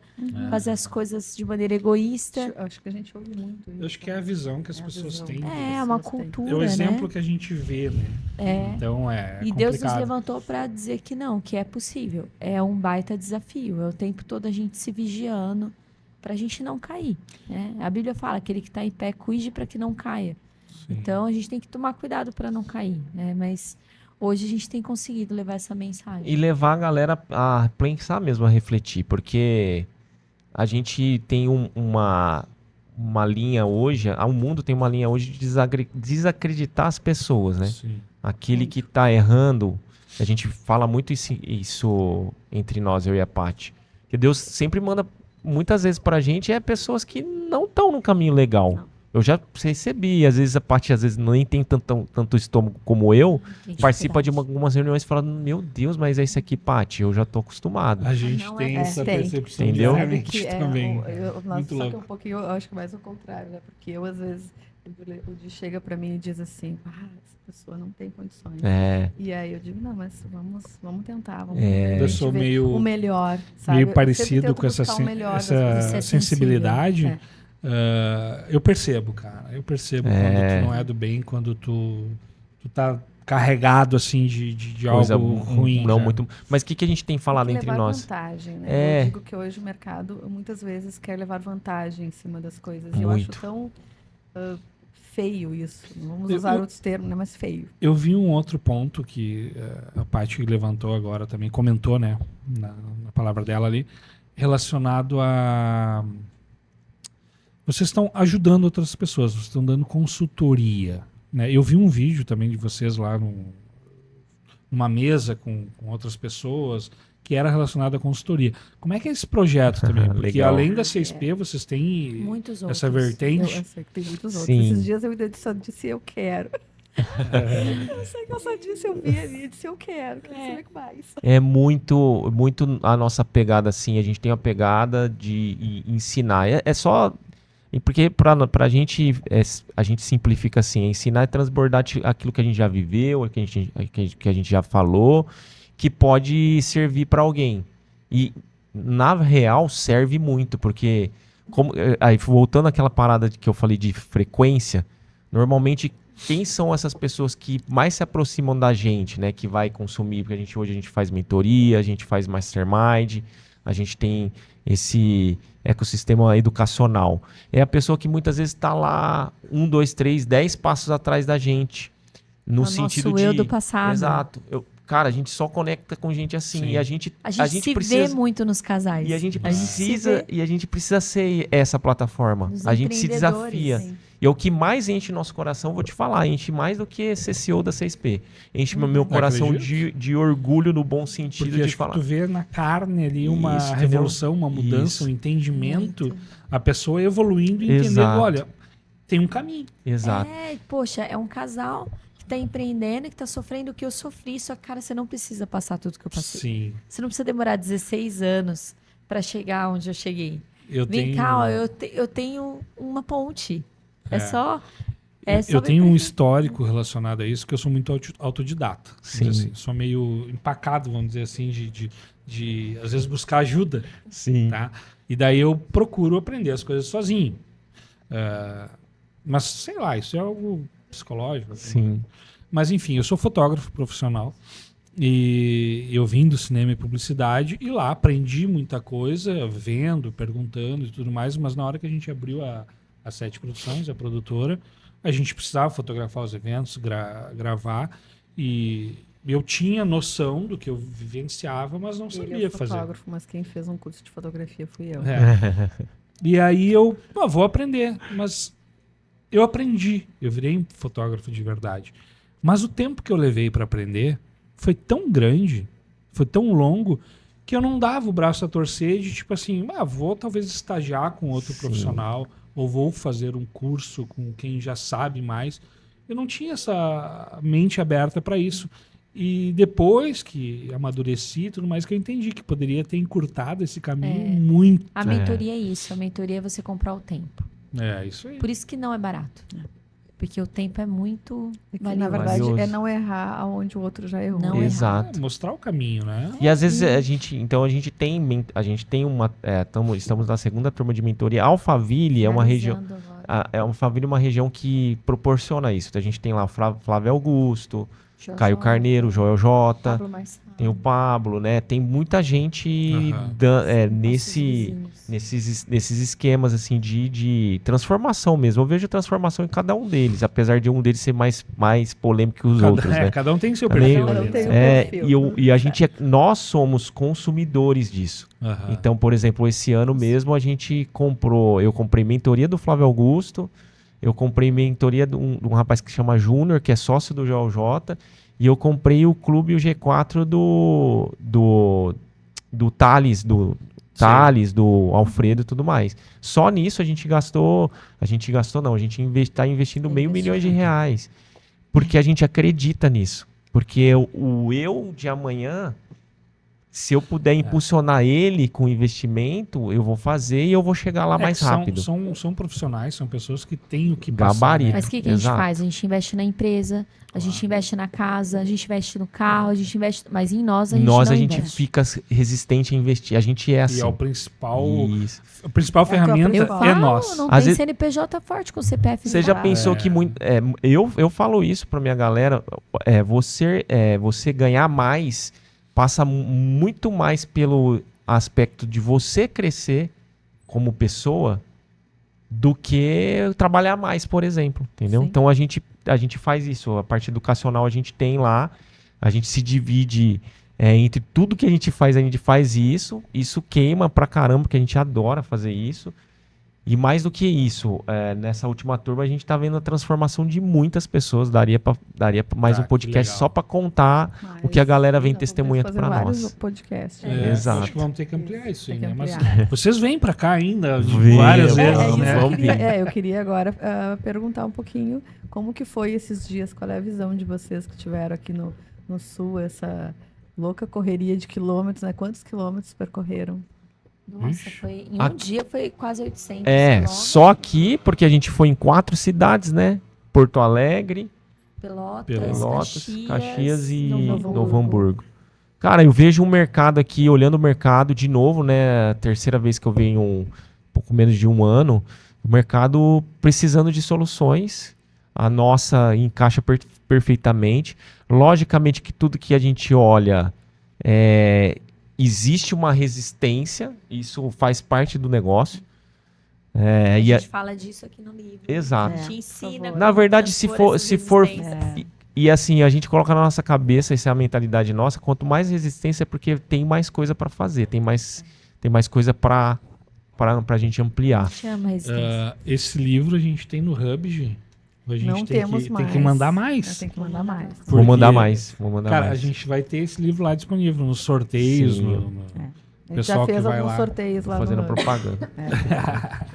fazer as coisas de maneira egoísta. Acho que a gente ouve muito isso. Eu acho que é a visão que as É a pessoas visão. têm. É uma Pessoas têm. cultura, É o exemplo né? que a gente vê, né? Então é E Deus nos complicado. levantou para dizer que não, que é possível. É um baita desafio. É o tempo todo a gente se vigiando para a gente não cair. Né? A Bíblia fala, aquele que está em pé, cuide para que não caia. Sim. Então a gente tem que tomar cuidado para não cair. Né? Mas hoje a gente tem conseguido levar essa mensagem. E levar a galera a pensar mesmo, a refletir, porque a gente tem uma linha hoje, o mundo tem uma linha hoje de desacreditar as pessoas, né? Sim. Aquele que tá errando, a gente fala muito isso entre nós, eu e a Paty, que Deus sempre manda, muitas vezes pra gente, pessoas que não estão no caminho legal. Não. Eu já recebi, às vezes a Paty nem tem tanto estômago como eu, Tem participa de dificuldade. algumas reuniões falando, meu Deus, mas é isso aqui, Paty, eu já tô acostumado. A gente não tem é- essa tem. percepção Entendeu? diariamente Que é também. Nossa, Muito só que louco. um pouquinho, eu acho que mais o contrário, né? Porque eu, às vezes, o Di chega pra mim e diz assim, essa pessoa não tem condições. É, E aí eu digo, não, mas vamos tentar, vamos É. Eu a gente sou vê meio- o melhor, sabe? meio Eu parecido sempre tento com essa, buscar o melhor das essa pessoas. Você é sensibilidade. É. Eu percebo, cara. Eu percebo quando tu não é do bem, quando tu tá carregado assim de coisa algo ruim. não cara. muito. Mas o que a gente tem falado Tem que entre levar nós? vantagem, né? É. Eu digo que hoje o mercado muitas vezes quer levar vantagem em cima das coisas. E eu acho Muito. tão feio isso. Não vamos Eu- usar eu- outros termos, né? Mas feio. Eu vi um outro ponto que a Paty levantou agora também, comentou, né, na palavra dela ali, relacionado a... Vocês estão ajudando outras pessoas, vocês estão dando consultoria, né? Eu vi um vídeo também de vocês lá numa mesa com outras pessoas que era relacionado à consultoria. Como é que é esse projeto também? Porque Legal. além da CSP, vocês têm Muitos outros. essa vertente. Eu sei que tem muitos outros. Sim. Esses dias eu só disse eu quero. Eu sei que eu só disse eu vi ali e disse eu quero saber o mais. É muito a nossa pegada, assim. A gente tem uma pegada de ensinar. É só. Porque pra gente, a gente simplifica assim: ensinar é transbordar aquilo que a gente já viveu, que a gente já falou, que pode servir para alguém. E na real serve muito, porque aí voltando àquela parada que eu falei de frequência, normalmente quem são essas pessoas que mais se aproximam da gente, né, que vai consumir, porque hoje a gente faz mentoria, a gente faz mastermind, a gente tem esse ecossistema educacional. É a pessoa que muitas vezes está lá 1, 2, 3, 10 passos atrás da gente. No É o sentido nosso de... eu do passado. Exato. Cara, a gente só conecta com gente assim. Sim. E a gente Se precisa... vê muito nos casais. E a gente se precisa, vê e a gente precisa ser essa plataforma. nos A gente se empreendedores, desafia. sim. E é o que mais enche nosso coração, vou te falar, enche mais do que ser CEO da CSP. Enche meu coração Acredito. de orgulho no bom sentido Porque de acho que falar. tu vê na carne ali uma Isso, entendeu? revolução, uma mudança, Isso. um entendimento, Muito. a pessoa evoluindo e entendendo, Exato. olha, tem um caminho. Exato. Poxa, é um casal que tá empreendendo, que tá sofrendo o que eu sofri, só que, cara, você não precisa passar tudo que eu passei. Sim. Você não precisa demorar 16 anos para chegar onde eu cheguei. Eu Vem tenho, cá, ó, eu tenho uma ponte. É só eu me tenho um permitir. histórico relacionado a isso, que eu sou muito autodidata. Vamos Sim. dizer assim. Sou meio empacado, vamos dizer assim, de às vezes buscar ajuda. Sim. Tá? E daí eu procuro aprender as coisas sozinho. Mas, sei lá, isso é algo psicológico. Sim. Mas, enfim, eu sou fotógrafo profissional e eu vim do cinema e publicidade e lá aprendi muita coisa, vendo, perguntando e tudo mais, mas na hora que a gente abriu a 7 Produções, a produtora, a gente precisava fotografar os eventos, gravar e eu tinha noção do que eu vivenciava, mas não Ele sabia é fazer. fotógrafo, mas quem fez um curso de fotografia fui eu. É. E aí eu vou aprender, mas eu virei um fotógrafo de verdade. Mas o tempo que eu levei para aprender foi tão grande, foi tão longo, que eu não dava o braço a torcer de tipo assim, vou talvez estagiar com outro Sim. profissional, ou vou fazer um curso com quem já sabe mais. Eu não tinha essa mente aberta para isso. E depois que amadureci e tudo mais, que eu entendi que poderia ter encurtado esse caminho muito. A mentoria é isso. A mentoria é você comprar o tempo. É, isso aí. Por isso que não é barato. Porque o tempo é muito É que, valioso. na verdade, Valioso. é não errar aonde o outro já errou. Não Exato. Mostrar o caminho, né? E às vezes a gente tem uma, estamos na segunda turma de mentoria. Alphaville é uma região, Finalizando agora. Alphaville é uma região que proporciona isso. Então, a gente tem lá o Flávio Augusto, Joel Caio J, Carneiro, Joel J, Pablo Marçal, tem o Pablo, né? Tem muita gente Aham. nossos vizinhos. nesses esquemas assim de transformação mesmo. Eu vejo transformação em cada um deles, apesar de um deles ser mais polêmico que os outros, né? Cada um tem seu Também- perfil Cada um ali, tem né? um perfil. E a gente nós somos consumidores disso. Aham. Então, por exemplo, esse ano mesmo eu comprei mentoria do Flávio Augusto, eu comprei mentoria de um rapaz que chama Júnior, que é sócio do Joel J, e eu comprei o clube, o G4 do Thales, do Alfredo e tudo mais. Só nisso a gente está investindo meio milhão de reais. Porque a gente acredita nisso. Porque o eu de amanhã, se eu puder impulsionar ele com investimento, eu vou fazer e eu vou chegar lá mais que rápido. São profissionais, são pessoas que têm o que passar. Gabarito. Né? Mas o que a gente Exato. faz? A gente investe na empresa, a gente investe na casa, a gente investe no carro, a gente investe... Mas em nós a gente Nós não a gente investe. fica resistente a investir. A gente é assim. E é o principal, Isso. a principal ferramenta Eu é Falo, nós. não Às tem vezes- CNPJ forte com CPF. Você já fora. pensou que muito. Eu falo isso pra minha galera. Você ganhar mais passa muito mais pelo aspecto de você crescer como pessoa do que trabalhar mais, por exemplo. Entendeu? Sim. Então a gente faz isso. A parte educacional a gente tem lá. A gente se divide entre tudo que a gente faz isso. Isso queima pra caramba, porque a gente adora fazer isso. E mais do que isso, nessa última turma a gente está vendo a transformação de muitas pessoas. Daria pra mais um Que podcast legal. só para contar o que a galera vem testemunhando fazer para vários nós. podcasts. Exato. Acho que vamos ter que ampliar isso aí, Tem que né? Mas ampliar. vocês vêm pra cá ainda Vem, várias é, vezes, isso né? que eu Vamos queria, vir. eu queria agora perguntar um pouquinho como que foi esses dias, qual é a visão de vocês que tiveram aqui no Sul, essa louca correria de quilômetros, né? Quantos quilômetros percorreram? Nossa, Ixi. em um dia foi quase 800 É, quilômetros. só aqui, porque a gente foi em 4 cidades, né? Porto Alegre, Pelotas, Caxias e Novo Novo Hamburgo. Cara, eu vejo um mercado aqui, olhando o mercado de novo, né? A terceira vez que eu venho um pouco menos de um ano, o mercado precisando de soluções. A nossa encaixa perfeitamente. Logicamente que tudo que a gente olha existe uma resistência, isso faz parte do negócio. A E gente fala disso aqui no livro. Exato. A gente ensina. favor. Na verdade, se transpor for essas resistências. e assim, a gente coloca na nossa cabeça, essa é a mentalidade nossa, quanto mais resistência é porque tem mais coisa para fazer, tem mais coisa para a gente ampliar. Chama a resistência. Esse livro a gente tem no Hub, Gi. A gente Não temos mais. tem que mandar mais. Tem que mandar mais. Vou mandar Porque, mais, vou mandar Cara, mais. a gente vai ter esse livro lá disponível nos sorteios. Sim. A gente Pessoal já que fez vai alguns lá. sorteios lá Fazendo no Hub. propaganda.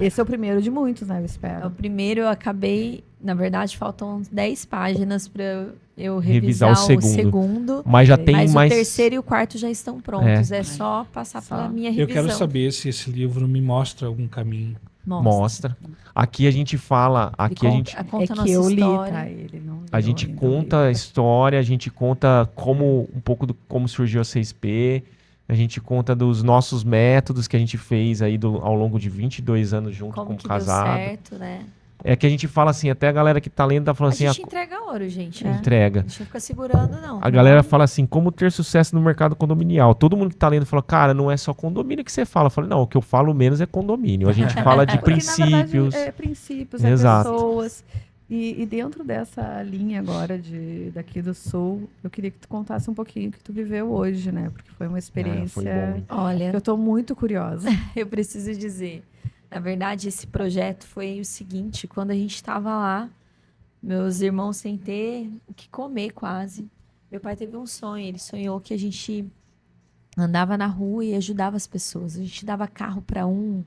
Esse é o primeiro de muitos, né? Eu É o espero. primeiro, eu acabei. Na verdade, faltam 10 páginas para eu Revisar revisar o o segundo. segundo. Mas já Mas tem Mas mais. o terceiro e o quarto já estão prontos. É só passar Só. pela minha Eu revisão. quero saber se esse livro me mostra algum caminho. Mostra. Aqui a gente fala, aqui a gente Conta É nossa que eu li, história. tá? Ele não A leu gente ainda o conta a livro. história, a gente conta um pouco do como surgiu a 6P, a gente conta dos nossos métodos que a gente fez aí ao longo de 22 anos junto Como como que casado. deu certo, né? É que a gente fala assim, até a galera que tá lendo tá falando A assim, gente entrega ouro, gente. A entrega. gente não fica segurando, não. A galera fala assim, como ter sucesso no mercado condominial. Todo mundo que tá lendo fala, cara, não é só condomínio que você fala. Eu falei, não, o que eu falo menos é condomínio. A gente fala de Porque, na princípios. verdade, princípios, Exato. pessoas. E dentro dessa linha agora daqui do Sul, eu queria que tu contasse um pouquinho o que tu viveu hoje, né? Porque foi uma experiência foi bom, hein? que Olha, eu tô muito curiosa. eu preciso dizer. Na verdade, esse projeto foi o seguinte: quando a gente estava lá, meus irmãos sem ter o que comer quase, Meu pai teve um sonho, ele sonhou que a gente andava na rua e ajudava as pessoas. A gente dava carro para um,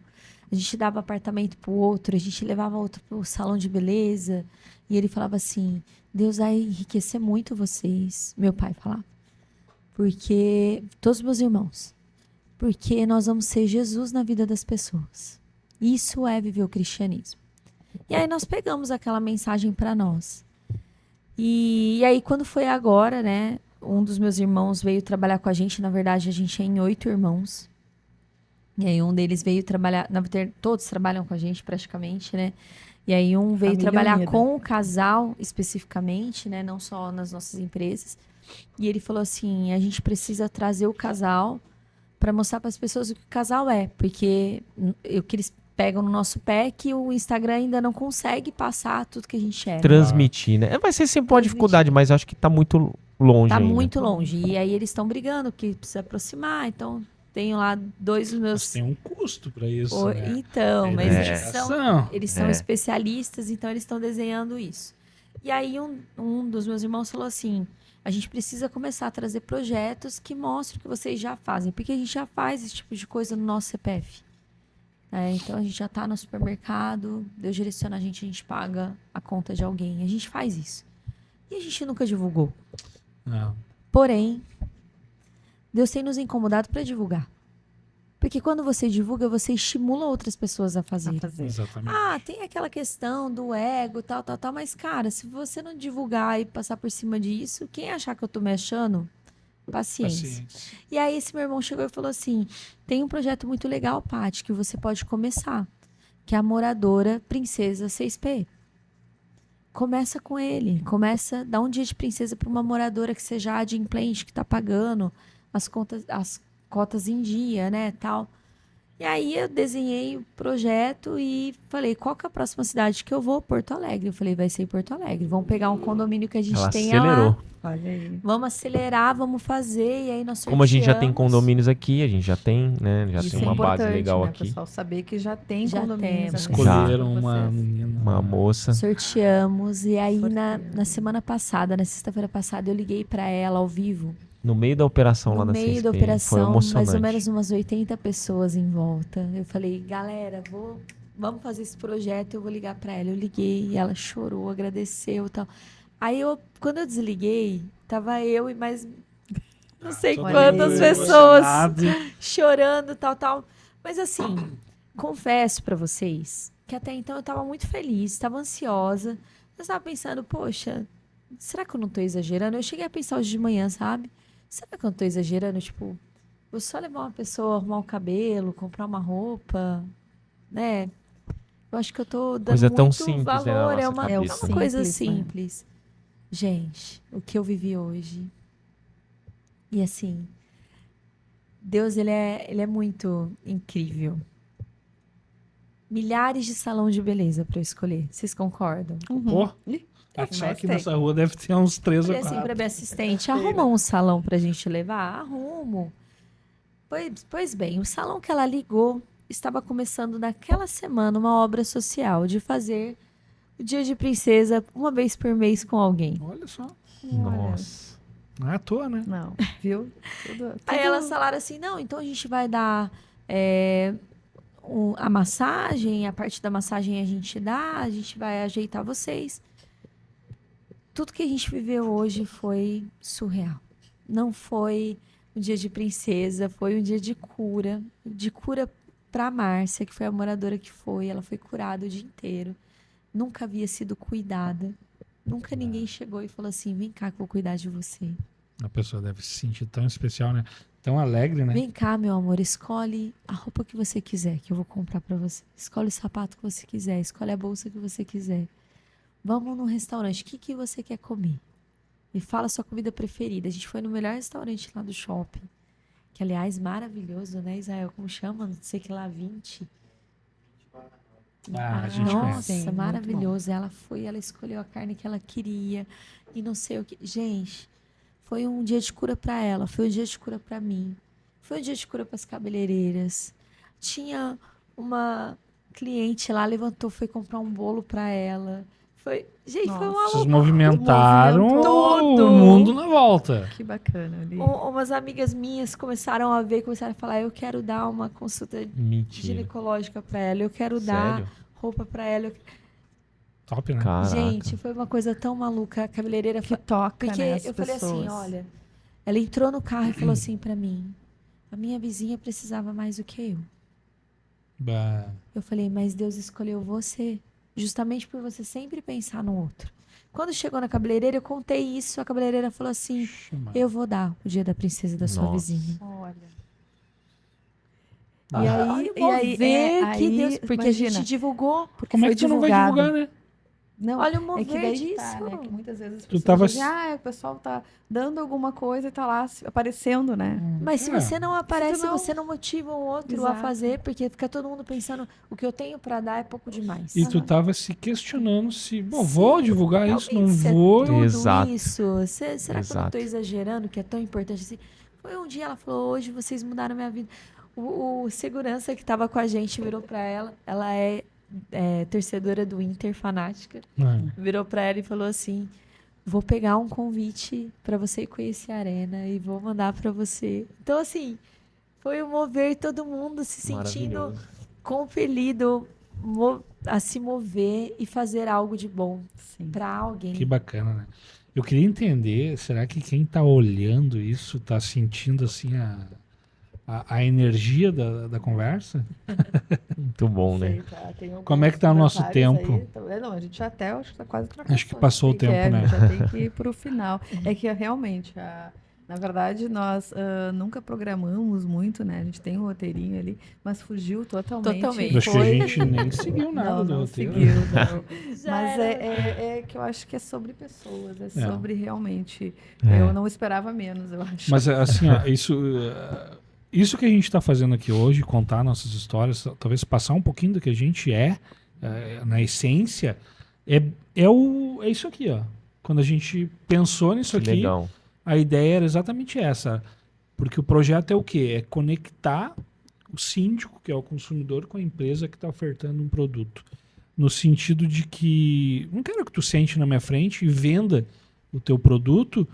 a gente dava apartamento para o outro, a gente levava outro para o salão de beleza. E ele falava assim: Deus vai enriquecer muito vocês. Meu pai falava. Porque todos os meus irmãos. Porque nós vamos ser Jesus na vida das pessoas. Isso é viver o cristianismo. E aí nós pegamos aquela mensagem para nós. E aí quando foi agora, né? Um dos meus irmãos veio trabalhar com a gente. Na verdade, a gente é em 8 irmãos. E aí um deles veio trabalhar. Na verdade, todos trabalham com a gente praticamente, né? E aí um veio Família trabalhar unida. com o casal especificamente, né? Não só nas nossas empresas. E ele falou assim: a gente precisa trazer o casal para mostrar para as pessoas o que o casal é. Porque o que eles pegam no nosso pé é que o Instagram ainda não consegue passar tudo que a gente é. Transmitir, né? Vai ser sempre uma Transmitir. dificuldade, mas eu acho que tá muito longe Tá ainda. muito longe. E aí eles estão brigando, que precisa aproximar. Então, tenho lá 2 dos meus. Mas tem um custo para isso, Oi, né? então, É mas dedicação. eles são É. especialistas, então eles estão desenhando isso. E aí um dos meus irmãos falou assim: a gente precisa começar a trazer projetos que mostrem o que vocês já fazem, porque a gente já faz esse tipo de coisa no nosso CPF. Então a gente já está no supermercado, Deus direciona a gente paga a conta de alguém. A gente faz isso. E a gente nunca divulgou. Não. Porém, Deus tem nos incomodado para divulgar. Porque quando você divulga, você estimula outras pessoas a fazer. Exatamente. Ah, tem aquela questão do ego, tal, mas, cara, se você não divulgar e passar por cima disso, quem achar que eu tô me achando, paciência. E aí esse meu irmão chegou e falou assim: tem um projeto muito legal, Paty, que você pode começar, que é a moradora Princesa 6P. Começa com ele, dá um dia de princesa para uma moradora que seja adimplente, que tá pagando as cotas em dia, né, tal. E aí eu desenhei o projeto e falei: qual que é a próxima cidade que eu vou? Porto Alegre. Eu falei: vai ser em Porto Alegre. Vamos pegar um condomínio que a gente Ela tenha acelerou. lá. Olha aí. Vamos acelerar, vamos fazer. E aí nós Como a gente já tem sorteamos. condomínios aqui, a gente já tem, né? Já Isso tem é uma base importante, legal né, aqui. pessoal? Saber que já tem Já condomínios. temos. Escolheram pra uma vocês. menina. Uma moça. Sorteamos. E aí na Sorteamos. semana passada, na sexta-feira passada, eu liguei pra ela ao vivo. No meio da operação lá No da meio 6P. da Foi operação, emocionante. mais ou menos umas 80 pessoas em volta. Eu falei: galera, vamos fazer esse projeto, eu vou ligar pra ela. Eu liguei e ela chorou, agradeceu e tal. Aí quando eu desliguei, tava eu e mais não sei Todo quantas mundo pessoas emocionado. chorando, tal. Mas assim, confesso pra vocês que até então eu tava muito feliz, tava ansiosa. Eu tava pensando: poxa, será que eu não tô exagerando? Eu cheguei a pensar hoje de manhã, sabe? Será que eu não tô exagerando? Tipo, vou só levar uma pessoa, arrumar o cabelo, comprar uma roupa, né? Eu acho que eu tô dando Coisa tão muito simples, né, na valor. nossa É uma cabeça. coisa Simples, né? simples. Gente, o que eu vivi hoje. E assim, Deus, ele é muito incrível. Milhares de salão de beleza pra eu escolher. Vocês concordam? Pô, Ih, só mas aqui tem. nessa rua deve ter uns 3 ou Falei assim 4. pra minha assistente: arruma um salão pra gente levar? Arrumo. Pois bem, o salão que ela ligou estava começando naquela semana uma obra social de fazer o Dia de Princesa uma vez por mês com alguém. Olha só. Nossa. Não é à toa, né? Não, viu? Aí elas falaram assim: não, então a gente vai dar a massagem, a parte da massagem a gente dá, a gente vai ajeitar vocês. Tudo que a gente viveu hoje foi surreal. Não foi um dia de princesa, foi um dia de cura para a Márcia, que foi a moradora que foi. Ela foi curada o dia inteiro. Nunca havia sido cuidada. Nunca ninguém chegou e falou assim: vem cá que eu vou cuidar de você. A pessoa deve se sentir tão especial, né? Tão alegre, né? Vem cá, meu amor, escolhe a roupa que você quiser, que eu vou comprar pra você. Escolhe o sapato que você quiser, escolhe a bolsa que você quiser. Vamos num restaurante, o que você quer comer? Me fala a sua comida preferida. A gente foi no melhor restaurante lá do shopping, que aliás, maravilhoso, né, Israel? Como chama? Não sei que lá, 20. Ah, a gente Nossa, conhece. sim, muito Maravilhoso. Ela foi, ela escolheu a carne que ela queria e não sei o que. Gente, foi um dia de cura pra ela, foi um dia de cura pra mim. Foi um dia de cura pras cabeleireiras. Tinha uma cliente lá, levantou, foi comprar um bolo pra ela. Gente, foi uma Nossa. Vocês movimentaram Movimentou o mundo na volta. Que bacana ali. Umas amigas minhas começaram a ver, começaram a falar, eu quero dar uma consulta Mentira. ginecológica pra ela, eu quero dar Sério? roupa pra ela. Top, né? Caraca. Gente, foi uma coisa tão maluca. A cabeleireira Que toca, porque né, as eu falei assim, pessoas. olha, ela entrou no carro e falou assim pra mim, a minha vizinha precisava mais do que eu. Bah. Eu falei, mas Deus escolheu você, justamente por você sempre pensar no outro. Quando chegou na cabeleireira, eu contei isso, a cabeleireira falou assim, Chama. eu vou dar o dia da princesa da sua Nossa. vizinha. Olha. Olha o mover que Deus... Porque a imagina, gente divulgou. porque Como é foi que tu não vai divulgado. divulgar, né? Não, Olha o é mover que daí disso. tá, né? Que muitas vezes as Tu pessoas tava- dizem, o pessoal tá dando alguma coisa e tá lá aparecendo, né? Mas se É. você não aparece, não- você não motiva o outro a Exato. fazer, porque fica todo mundo pensando, o que eu tenho pra dar é pouco demais. E tu tava se questionando se, bom, Sim, vou divulgar isso, realmente, não se é vou. tudo Exato. isso. Será que eu não Exato. tô exagerando, que é tão importante assim? Foi um dia, ela falou, hoje vocês mudaram minha vida. O segurança que tava com a gente virou pra ela é torcedora do Inter, fanática. Virou pra ela e falou assim, vou pegar um convite pra você ir conhecer a arena e vou mandar pra você. Então, assim, foi um mover todo mundo se sentindo Maravilhoso. compelido a se mover e fazer algo de bom Sim. pra alguém. Que bacana, né? Eu queria entender, será que quem tá olhando isso tá sentindo assim a energia da conversa? Muito bom, né? Sei, tá, tem alguns Como é que tá o nosso comentários tempo? aí, não, a gente até acho que tá quase trocando. Acho que passou o tempo, a né? gente já tem que ir pro final. É que realmente, na verdade, nós nunca programamos muito, né? A gente tem um roteirinho ali, mas fugiu totalmente. Totalmente. Acho que a gente nem seguiu nada Não, do não roteiro. seguiu, não. Já Mas era. é que eu acho que é sobre pessoas, é sobre realmente. É. Eu não esperava menos, eu acho. Mas assim, ó, isso que a gente está fazendo aqui hoje, contar nossas histórias, talvez passar um pouquinho do que a gente na essência, é isso aqui, ó. Quando a gente pensou nisso Que aqui, legal. a ideia era exatamente essa. Porque o projeto é o quê? É conectar o síndico, que é o consumidor, com a empresa que está ofertando um produto. No sentido de que não quero que tu sente na minha frente e venda o teu produto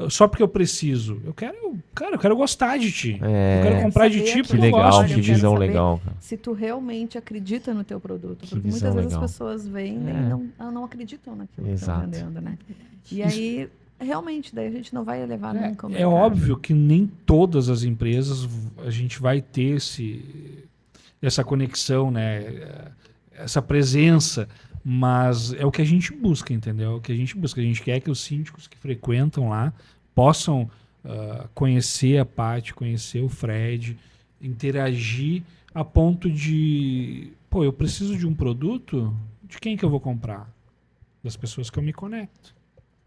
só porque eu preciso. Eu quero gostar de ti. Eu quero comprar de ti saber porque Que eu legal, gosto eu que de quero ti. visão saber legal, cara. se tu realmente acredita no teu produto. Que Porque visão muitas vezes legal. as pessoas vendem É. e não acreditam naquilo que estão Exato. vendendo, né? E aí, realmente, daí a gente não vai levar nunca o É mercado. óbvio que nem todas as empresas a gente vai ter essa conexão, né? Essa presença, mas é o que a gente busca, entendeu? É o que a gente busca. A gente quer que os síndicos que frequentam lá possam conhecer a Paty, conhecer o Fred, interagir a ponto de, pô, eu preciso de um produto, de quem que eu vou comprar? Das pessoas que eu me conecto,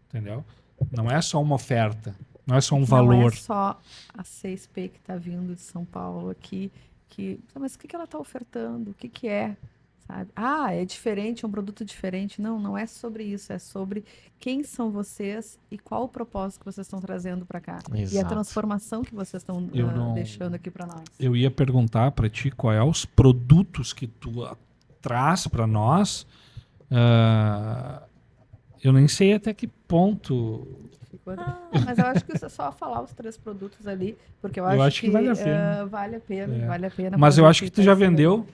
entendeu? Não é só uma oferta, não é só um Não valor. é só a CSP que está vindo de São Paulo aqui, mas o que ela está ofertando? O que é? Sabe? É diferente, é um produto diferente. Não, não é sobre isso. É sobre quem são vocês e qual o propósito que vocês estão trazendo para cá. E a Exato. transformação que vocês estão Eu não- deixando aqui para nós. Eu ia perguntar para ti qual é os produtos que tu traz para nós. Eu nem sei até que ponto. Mas eu acho que isso é só falar os 3 produtos ali, porque eu Eu acho, acho que vale a pena. Vale a pena, É. vale a pena. Mas pra eu gente acho que tu tá já ensinando. vendeu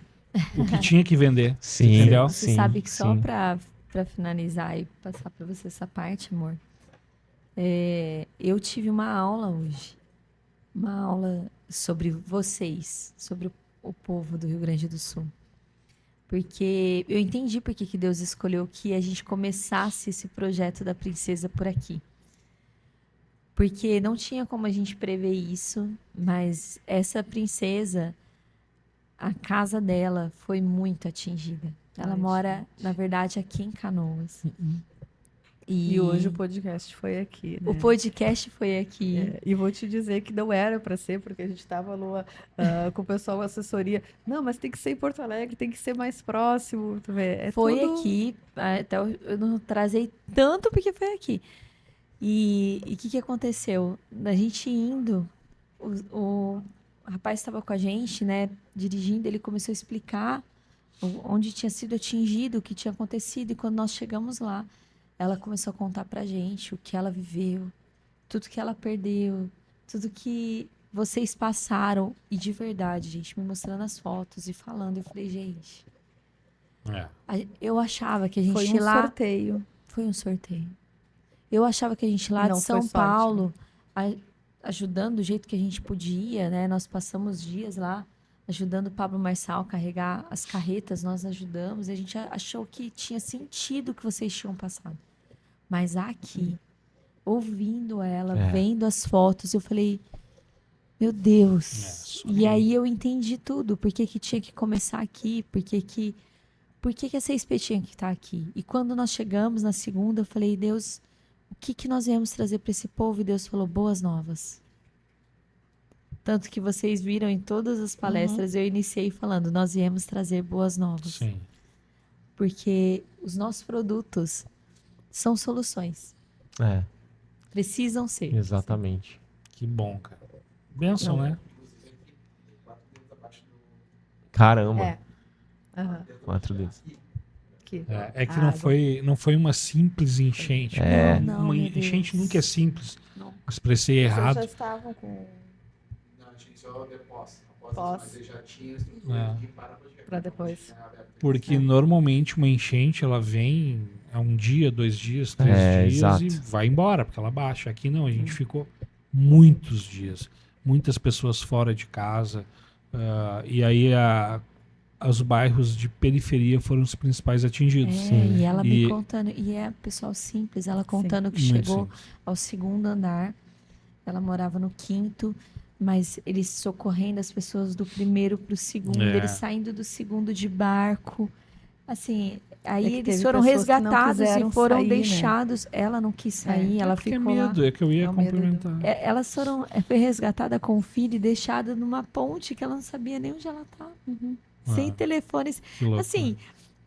o que tinha que vender. Sim, Entendeu? Você sim, sabe que só sim. pra finalizar e passar pra você essa parte, amor, eu tive uma aula hoje. Uma aula sobre vocês, sobre o povo do Rio Grande do Sul. Porque eu entendi por que Deus escolheu que a gente começasse esse projeto da princesa por aqui. Porque não tinha como a gente prever isso, mas essa princesa, a casa dela foi muito atingida. Ela Ai, mora, gente. na verdade, aqui em Canoas. E hoje o podcast foi aqui, né? o podcast foi aqui. E vou te dizer que não era para ser, porque a gente estava com o pessoal da assessoria. Não, mas tem que ser em Porto Alegre, tem que ser mais próximo. Tu vê, Foi tudo... aqui, até eu não trazei tanto porque foi aqui. E o que aconteceu? A gente indo, o rapaz estava com a gente, né, dirigindo, ele começou a explicar onde tinha sido atingido, o que tinha acontecido. E quando nós chegamos lá, ela começou a contar pra gente o que ela viveu, tudo que ela perdeu, tudo que vocês passaram. E de verdade, gente, me mostrando as fotos e falando. Eu falei, gente, É. eu achava que a gente Foi ia um lá... sorteio. Foi um sorteio. Eu achava que a gente lá Não de foi São sorte, Paulo, ajudando do jeito que a gente podia, né? Nós passamos dias lá ajudando o Pablo Marçal a carregar as carretas, nós ajudamos, e a gente achou que tinha sentido o que vocês tinham passado. Mas aqui, ouvindo ela, vendo as fotos, eu falei, meu Deus. E aí eu entendi tudo, por que que tinha que começar aqui, por que que a CSP tinha que estar aqui. E quando nós chegamos na segunda, eu falei, Deus, o que que nós viemos trazer para esse povo? E Deus falou, boas novas. Tanto que vocês viram em todas as palestras, eu iniciei falando, nós viemos trazer boas novas. Sim. Porque os nossos produtos são soluções. É, Precisam ser. exatamente. Que bom, cara. Benção, né? Caramba, É. Aham. 4 dedos. Aqui. É que Água. não foi uma simples enchente. É. Não, Uma meu enchente Deus. nunca é simples. Não. Expressei Vocês errado. já estavam com... Não, tinha só depois. Após Pós. mas ele já tinha estrutura É. de para projeto. Pra depois. Porque normalmente uma enchente ela vem a um dia, 2 dias, 3 dias exato. e vai embora, porque ela baixa. Aqui não, a gente ficou muitos dias. Muitas pessoas fora de casa. E aí os bairros de periferia foram os principais atingidos. E ela me E- contando, e é pessoal simples, ela contando que Muito chegou simples. ao 2º andar, ela morava no 5º, mas eles socorrendo as pessoas do 1º pro 2º, É. eles saindo do 2º de barco, assim, aí É que eles teve foram pessoas que não resgatados e quiseram foram sair, né? deixados, ela não quis sair, ela Porque é ficou lá. medo, é que eu ia É o medo do- complementar. Elas foi resgatada com o filho e deixada numa ponte que ela não sabia nem onde ela estava. Sem Ah. telefones. Que louco, Assim, né?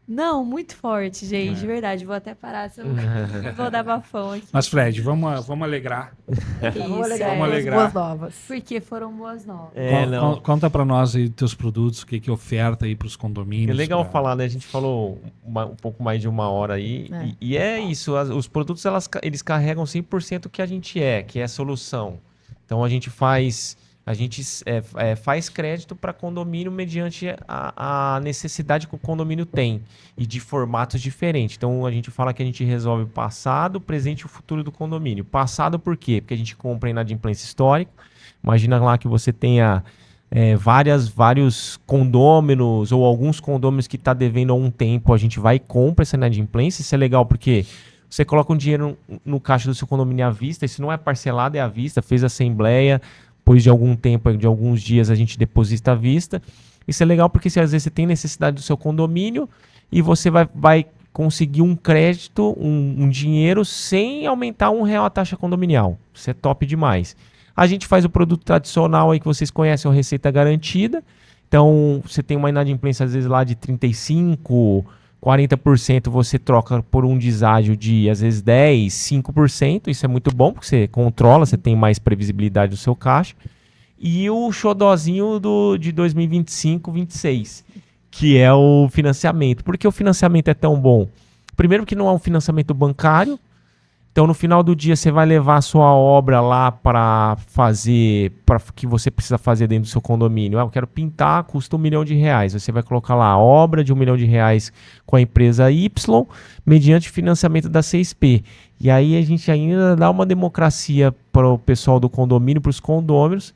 não, muito forte, gente, É. de verdade. Vou até parar, senão eu vou dar bafão aqui. Mas, Fred, vamos alegrar. Vamos Isso, alegrar Vamos com as alegrar. boas novas. Porque foram boas novas. Conta pra nós aí teus produtos, o que que oferta aí pros condomínios. É legal pra- falar, né? A gente falou um pouco mais de 1 hora aí. É. E é isso, os produtos eles carregam 100% o que a gente que é solução. Então a gente faz crédito para condomínio mediante a necessidade que o condomínio tem e de formatos diferentes. Então a gente fala que a gente resolve o passado, o presente e o futuro do condomínio. Passado por quê? Porque a gente compra inadimplência histórica. Imagina lá que você tenha vários condôminos ou alguns condôminos que está devendo há um tempo, a gente vai e compra essa inadimplência. Isso é legal porque você coloca um dinheiro no caixa do seu condomínio à vista, isso não é parcelado, é à vista, fez assembleia, depois de algum tempo, de alguns dias, a gente deposita à vista. Isso é legal porque às vezes você tem necessidade do seu condomínio e você vai conseguir um crédito, um dinheiro, sem aumentar R$1 a taxa condominial. Isso é top demais. A gente faz o produto tradicional aí que vocês conhecem, a receita garantida. Então, você tem uma inadimplência, às vezes, lá de 35%, 40%, você troca por um deságio de, às vezes, 10%, 5%. Isso é muito bom, porque você controla, você tem mais previsibilidade do seu caixa. E o xodózinho de 2025, 2026, que é o financiamento. Por que o financiamento é tão bom? Primeiro que não é um financiamento bancário. Então, no final do dia, você vai levar a sua obra lá para que você precisa fazer dentro do seu condomínio. Eu quero pintar, custa R$1 milhão. Você vai colocar lá a obra de R$1 milhão com a empresa Y, mediante financiamento da CSP. E aí a gente ainda dá uma democracia para o pessoal do condomínio, para os condôminos,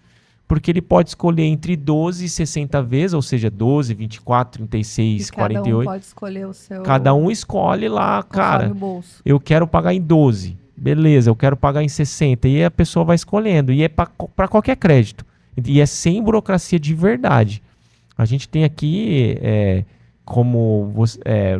porque ele pode escolher entre 12 e 60 vezes, ou seja, 12, 24, 36, E cada 48. um pode escolher o seu... Cada um escolhe lá, cara. conforme o bolso. Eu quero pagar em 12. Beleza, eu quero pagar em 60. E a pessoa vai escolhendo. E é para qualquer crédito. E é sem burocracia de verdade. A gente tem aqui,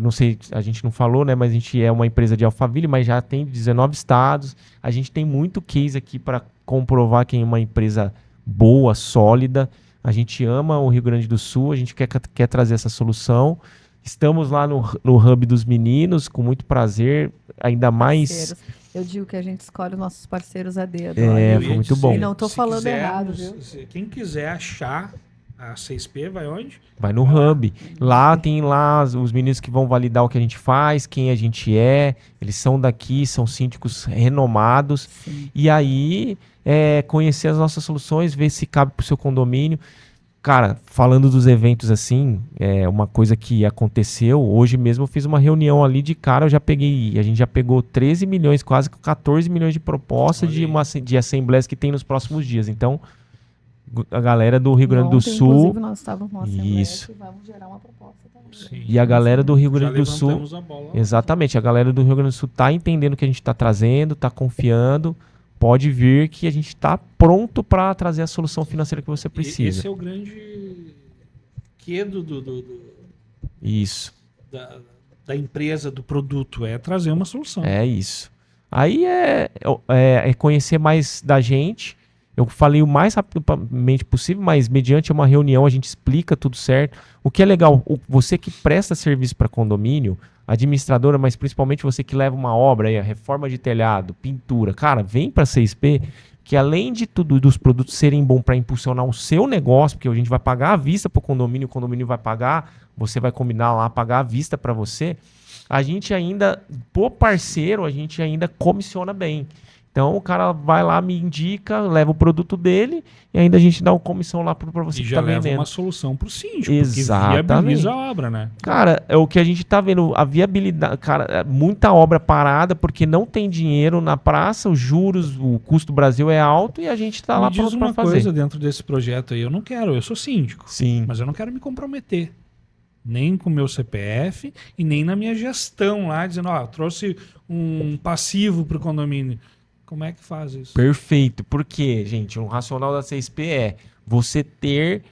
não sei, a gente não falou, né? Mas a gente é uma empresa de Alphaville, mas já tem 19 estados. A gente tem muito case aqui para comprovar que é uma empresa boa, sólida. A gente ama o Rio Grande do Sul, a gente quer trazer essa solução. Estamos lá no Hub dos Meninos, com muito prazer, ainda mais... Parceiros. Eu digo que a gente escolhe os nossos parceiros a dedo. É, olha. foi muito bom. E não tô Se falando quisermos- errado, viu? Quem quiser achar A 6P vai onde? Vai no Hub. Lá tem lá os meninos que vão validar o que a gente faz, quem a gente é. Eles são daqui, são síndicos renomados. Sim. E aí, conhecer as nossas soluções, ver se cabe pro seu condomínio. Cara, falando dos eventos assim, uma coisa que aconteceu, hoje mesmo eu fiz uma reunião ali de cara, a gente já pegou 13 milhões, quase 14 milhões de propostas de assembleias que tem nos próximos dias. Então, a galera do Rio Grande do Ontem, Sul, inclusive, nós estávamos numa assembleia Isso. que vamos gerar uma proposta também. Sim. e a galera do Rio Já Grande do Sul, levantamos a bola. exatamente, a galera do Rio Grande do Sul tá entendendo o que a gente tá trazendo, tá confiando, pode vir que a gente tá pronto para trazer a solução financeira que você precisa. Esse é o grande quedo Isso. da empresa, do produto, é trazer uma solução. É isso. Aí é conhecer mais da gente. Eu falei o mais rapidamente possível, mas mediante uma reunião a gente explica tudo certo. O que é legal, você que presta serviço para condomínio, administradora, mas principalmente você que leva uma obra aí, a reforma de telhado, pintura, cara, vem para 6P, que além de tudo dos produtos serem bons para impulsionar o seu negócio, porque a gente vai pagar à vista para o condomínio vai pagar, você vai combinar lá, pagar à vista para você, a gente ainda, por parceiro, a gente ainda comissiona bem. Então o cara vai lá, me indica, leva o produto dele e ainda a gente dá uma comissão lá para você E que já tá leva vendendo. uma solução pro síndico, Exatamente. porque viabiliza a obra, né? Cara, é o que a gente tá vendo, a viabilidade, cara, muita obra parada porque não tem dinheiro na praça, os juros, o custo do Brasil é alto e a gente tá lá Me diz pronto pra uma fazer. coisa dentro desse projeto aí, eu sou síndico, Sim. mas eu não quero me comprometer. Nem com o meu CPF e nem na minha gestão lá, dizendo, ó, trouxe um passivo pro condomínio. Como é que faz isso? Perfeito. Porque, gente, o racional da 6P é você ter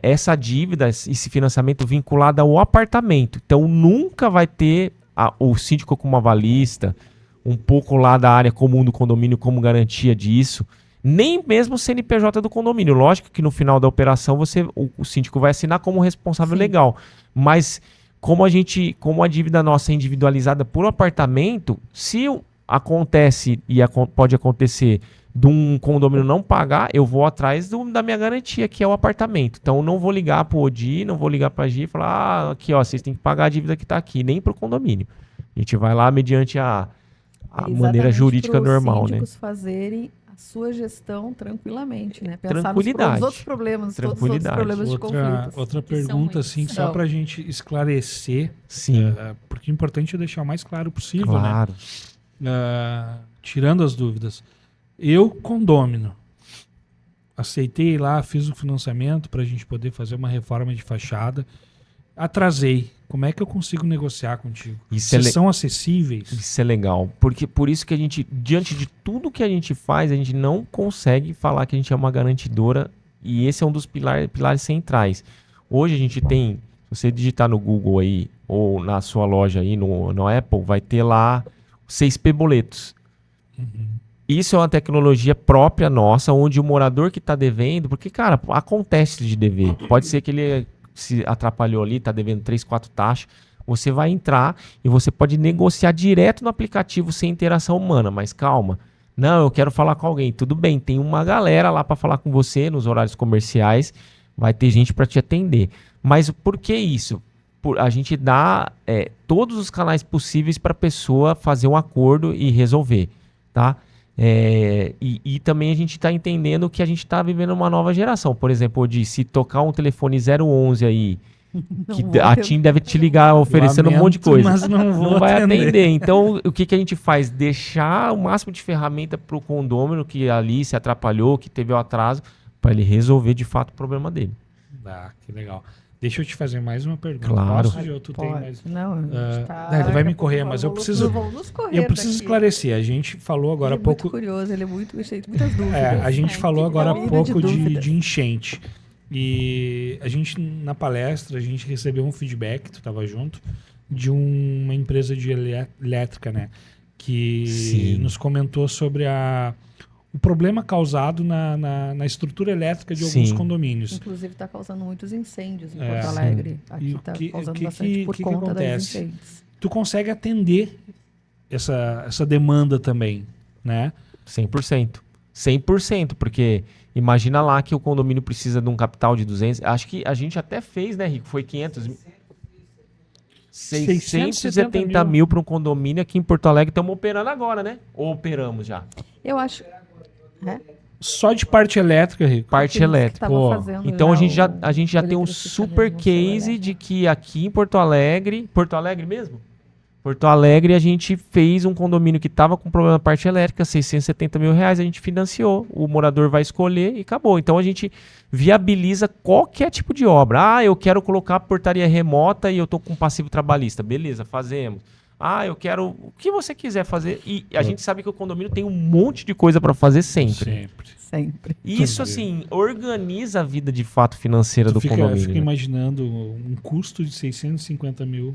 essa dívida, esse financiamento vinculado ao apartamento. Então, nunca vai ter o síndico como avalista, um pouco lá da área comum do condomínio como garantia disso. Nem mesmo o CNPJ do condomínio. Lógico que no final da operação o síndico vai assinar como responsável legal. Mas como a dívida nossa é individualizada por apartamento, se acontece pode acontecer de um condomínio não pagar, eu vou atrás da minha garantia, que é o apartamento. Então eu não vou ligar para o ODI, não vou ligar para a GI e falar, aqui ó, vocês têm que pagar a dívida que está aqui, nem para o condomínio. A gente vai lá mediante a maneira jurídica normal, né? Os fazerem a sua gestão tranquilamente, né? Pensar Tranquilidade. nos outros problemas, todos os outros Tranquilidade. problemas de conflitos. Outra que são pergunta, muitos. assim, só pra gente esclarecer, Sim, porque é importante deixar o mais claro possível, né? claro. Tirando as dúvidas. Eu, condômino, aceitei lá, fiz o financiamento para a gente poder fazer uma reforma de fachada, atrasei. Como é que eu consigo negociar contigo? Vocês são acessíveis? Isso é legal, porque por isso que a gente, diante de tudo que a gente faz, a gente não consegue falar que a gente é uma garantidora e esse é um dos pilares centrais. Hoje a gente tem, se você digitar no Google aí, ou na sua loja aí, no Apple, vai ter lá 6P boletos. Isso é uma tecnologia própria nossa, onde o morador que está devendo, porque, cara, acontece de dever. Pode ser que ele se atrapalhou ali, está devendo 3, 4 taxas. Você vai entrar e você pode negociar direto no aplicativo sem interação humana, mas calma. Não, eu quero falar com alguém. Tudo bem, tem uma galera lá para falar com você nos horários comerciais. Vai ter gente para te atender. Mas por que isso? A gente dá todos os canais possíveis para a pessoa fazer um acordo e resolver, tá? E também a gente está entendendo que a gente está vivendo uma nova geração. Por exemplo, se tocar um telefone 011 aí, que a TIM deve te ligar oferecendo um monte de coisa. Mas não Vai atender. atender. Então, o que a gente faz? Deixar o máximo de ferramenta para o condômino que ali se atrapalhou, que teve o atraso, para ele resolver de fato o problema dele. Que legal. Deixa eu te fazer mais uma pergunta. Claro. Posso, Gil? Tu tem mais? Não, a gente tá... Ele vai me correr, mas eu preciso esclarecer. A gente falou agora há pouco... Ele é muito curioso, ele é muito cheio de muitas dúvidas. A gente falou agora há vida pouco de dúvidas. de enchente. E a gente, na palestra, a gente recebeu um feedback, tu estava junto, de uma empresa de elétrica, né? Que Sim. nos comentou sobre o problema causado na estrutura elétrica de alguns Sim. condomínios. Inclusive está causando muitos incêndios em É, Porto sim. Alegre. E Aqui o está que- causando o que bastante que- por que conta das acontece? enchentes. Tu consegue atender essa demanda também, né? 100%. 100%, porque Imagina lá que o condomínio precisa de um capital de 200. Acho que a gente até fez, né, Rico? Foi 500. 670 mil para um condomínio aqui em Porto Alegre. Estamos operando agora, né? Ou operamos já? Eu acho. É? Só de parte elétrica, Rico. Parte Aqueles que elétrica. estavam Pô, fazendo Então a gente já o tem um eletricista super mesmo, o seu case elétrico. de que aqui em Porto Alegre mesmo? Porto Alegre a gente fez um condomínio que estava com problema na parte elétrica, 670 mil reais, a gente financiou, o morador vai escolher e acabou. Então a gente viabiliza qualquer tipo de obra. Ah, eu quero colocar portaria remota e eu tô com passivo trabalhista. Beleza, fazemos. Ah, eu quero o que você quiser fazer. E a gente sabe que o condomínio tem um monte de coisa para fazer sempre. Sempre. E isso, assim, organiza a vida de fato financeira Tu do fica condomínio. Né? imaginando um custo de 650 mil.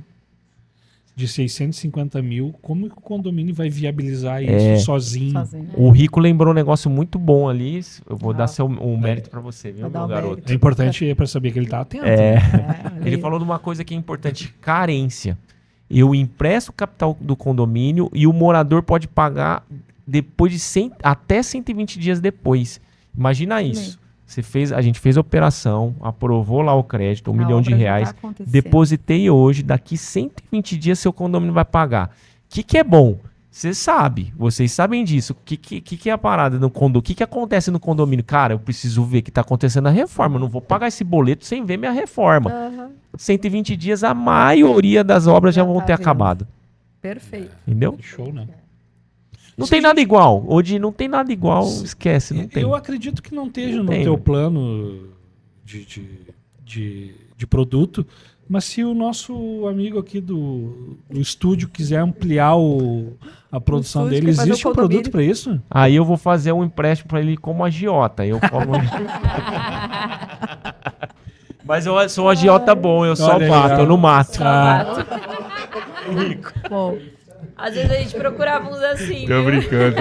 De 650 mil, como que o condomínio vai viabilizar isso sozinho? Sozinho. O Rico lembrou um negócio muito bom ali. Eu vou dar um mérito para você, viu, Vou dar meu um garoto? mérito. É importante para saber que ele tá atento. É. né? olha Ele aí. falou de uma coisa que é importante: carência. Eu empresto o capital do condomínio e o morador pode pagar depois de até 120 dias depois. Imagina isso. A gente fez a operação, aprovou lá o crédito, 1 milhão de obra já reais. tá acontecendo. Depositei hoje, daqui 120 dias seu condomínio vai pagar. O que é bom? Você sabe, vocês sabem disso. O que é a parada no condomínio? O que acontece no condomínio? Cara, eu preciso ver que está acontecendo a reforma. Eu não vou pagar esse boleto sem ver minha reforma. Aham. 120 dias, a maioria das obras já Já vão tá ter vendo. acabado. Perfeito. Entendeu? Show, né? Não tem nada igual. Hoje não tem nada igual, esquece, não tem. Eu acredito que não esteja Não no tem. teu plano de produto, mas se o nosso amigo aqui do estúdio quiser ampliar a produção estúdio dele, quer fazer existe o um produto condomínio. para isso? Aí eu vou fazer um empréstimo para ele como agiota. Eu como... Mas eu sou um agiota bom, eu só Olha aí, bato, ó. eu não mato. Bom, Às vezes a gente procurava uns assim, Tô viu? brincando.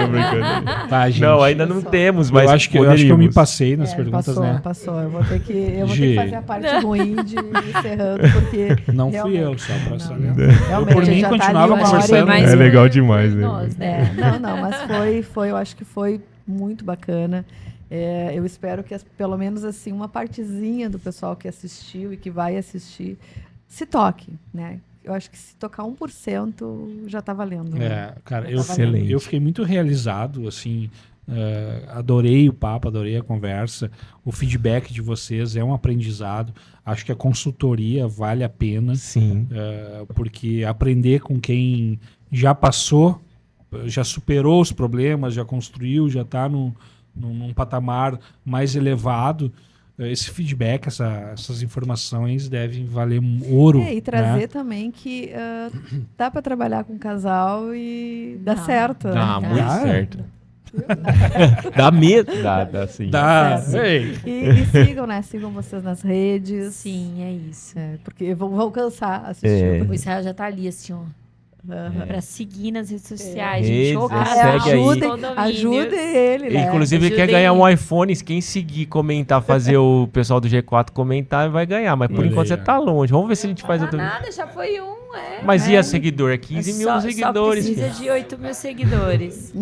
Tá, gente. Não, ainda não temos, mas eu acho que eu me poderíamos. passei nas perguntas, passou, né? passou. Eu vou ter que Gi. fazer a parte ruim de ir encerrando, porque Não fui realmente- eu, só pra saber. realmente, por mim, já tá ali continuava uma hora e conversando. meia. É legal demais, né? Nós, né? Mas eu acho que foi muito bacana. Eu espero que pelo menos assim uma partezinha do pessoal que assistiu e que vai assistir se toque, né? Eu acho que se tocar 1% já tá valendo. né? Cara, Excelente. eu fiquei muito realizado, assim, adorei o papo, adorei a conversa, o feedback de vocês é um aprendizado, acho que a consultoria vale a pena, Sim. porque aprender com quem já passou, já superou os problemas, já construiu, já está num patamar mais elevado, esse feedback, essas informações devem valer ouro. E trazer né? também que dá para trabalhar com casal e dá Dá. certo. Dá né? muito Dá. certo. Dá medo. Dá sim. Dá, certo. ei. E sigam, né? Sigam vocês nas redes. Sim, é isso. Porque vão alcançar assistir. O Israel já tá ali, assim, ó. Pra seguir nas redes sociais, Redes, gente. Ô, segue casal, aí. Ajudem ele, né? Inclusive, ele quer Ajudem. ganhar um iPhone. Quem seguir, comentar, fazer o pessoal do G4 comentar, vai ganhar. Mas por Olha enquanto aí, você ó. tá longe. Vamos ver se a gente faz Não outro. nada, já foi Mas e a seguidor? É 15 mil Só seguidores. precisa filho. de 8 mil seguidores.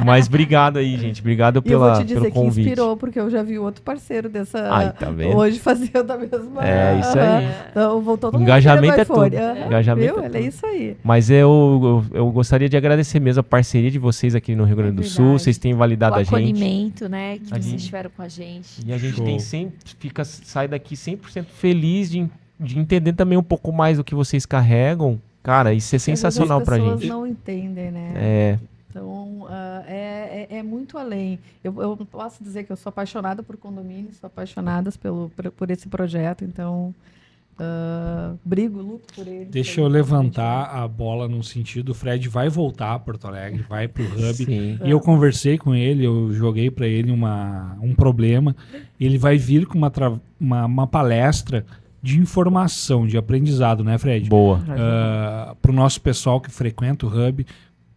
Mas obrigado aí, gente. Obrigado E eu vou te pelo dizer que convite. inspirou, porque eu já vi outro parceiro dessa. Ai, tá vendo? Hoje fazendo a mesma. É isso aí. Então, voltou todo mundo Engajamento querendo é iPhone. tudo. Aham, Engajamento viu? é É tudo. isso aí. Mas eu gostaria de agradecer mesmo a parceria de vocês aqui no Rio Grande do Sul. verdade. Vocês têm O validado a gente. acolhimento, né? Que A vocês gente- tiveram com a gente. E a gente Show. tem sempre, sai daqui 100% feliz de entender também um pouco mais do que vocês carregam. Cara, isso é sensacional pra As pessoas gente. não entendem, né? É, Então, é muito além. Eu posso dizer que eu sou apaixonada por condomínios, sou apaixonada por esse projeto, então brigo, luto por ele. Deixa eu levantar a bola num sentido. O Fred vai voltar a Porto Alegre, vai pro Hub. sim. E eu conversei com ele, eu joguei para ele um problema. Ele vai vir com uma palestra de informação, de aprendizado, né, Fred? Boa. Para o nosso pessoal que frequenta o Hub.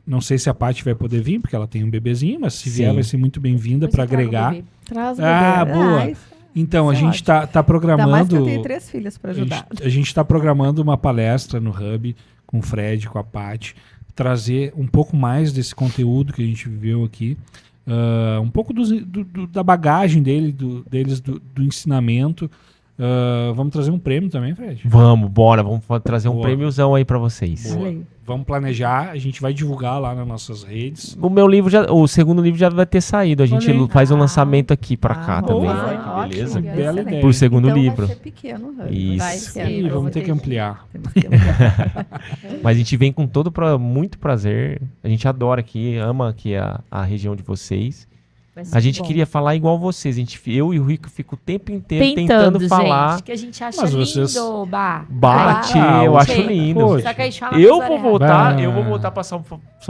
Não sei se a Paty vai poder vir, porque ela tem um bebezinho, mas se vier Sim. vai ser muito bem-vinda Depois para eu trago o agregar. bebê. Traz o Ah, bebê. boa. Isso Então, a Isso é gente tá Ainda mais que programando. eu tenho 3 filhas para ajudar. A gente está programando uma palestra no Hub com o Fred, com a Paty, trazer um pouco mais desse conteúdo que a gente viveu aqui. um pouco da bagagem deles, do ensinamento. Vamos trazer um prêmio também, Fred? Vamos, bora. Vamos trazer um Boa. prêmiozão aí pra vocês. Boa. Olha aí. Vamos planejar, a gente vai divulgar lá nas nossas redes. O meu livro o segundo livro já vai ter saído. A gente Olha aí. faz um lançamento aqui pra cá boa, também. ótimo, Beleza? ótimo, Bela excelente. ideia. Pro segundo Então livro. vai ser pequeno, Isso. Vai Esse ser. ano. Ih, eu vamos vou ter que ter ampliar. Temos que ampliar. Mas a gente vem com muito prazer. A gente adora aqui, ama aqui a região de vocês. Vai ser A gente bom. queria falar igual vocês. Eu e o Rico fico o tempo inteiro tentando falar. gente, que a gente acha Mas lindo, vocês- Bate, Ah, eu acho gente. lindo. Poxa. Só que a gente fala Eu nas horas vou erradas. voltar, Bah. eu vou voltar pra São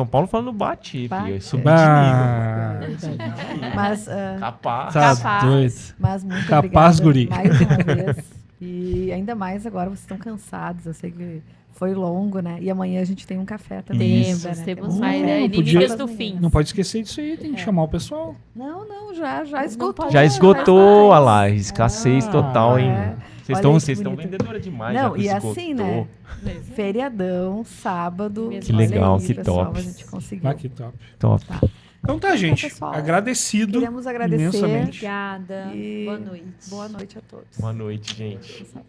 Paulo falando bate, Bate. filho. Subir de nível. Bah, Mas, Capaz. tá Capaz. doido. mas muito Capaz, obrigada guri. mais uma vez. E ainda mais agora vocês estão cansados. Eu sei que foi longo, né? E amanhã a gente tem um café também. Isso. Temos Uh, mais podia- inimigas do fim. Não pode esquecer disso aí, tem que chamar o pessoal. Não, já esgotou. Já esgotou, olha lá, escassez total, hein? é. Vocês Olha estão que bonito. vendedora demais. Não, já e esgotou. assim, né? Feriadão, sábado. Que olha legal, aí, que pessoal, top. A gente conseguiu. Ah, que top. Top. Então tá, gente. pessoal. Agradecido. Queremos agradecer. imensamente. Obrigada. E Boa noite. boa noite a todos. Boa noite, gente. Pessoal.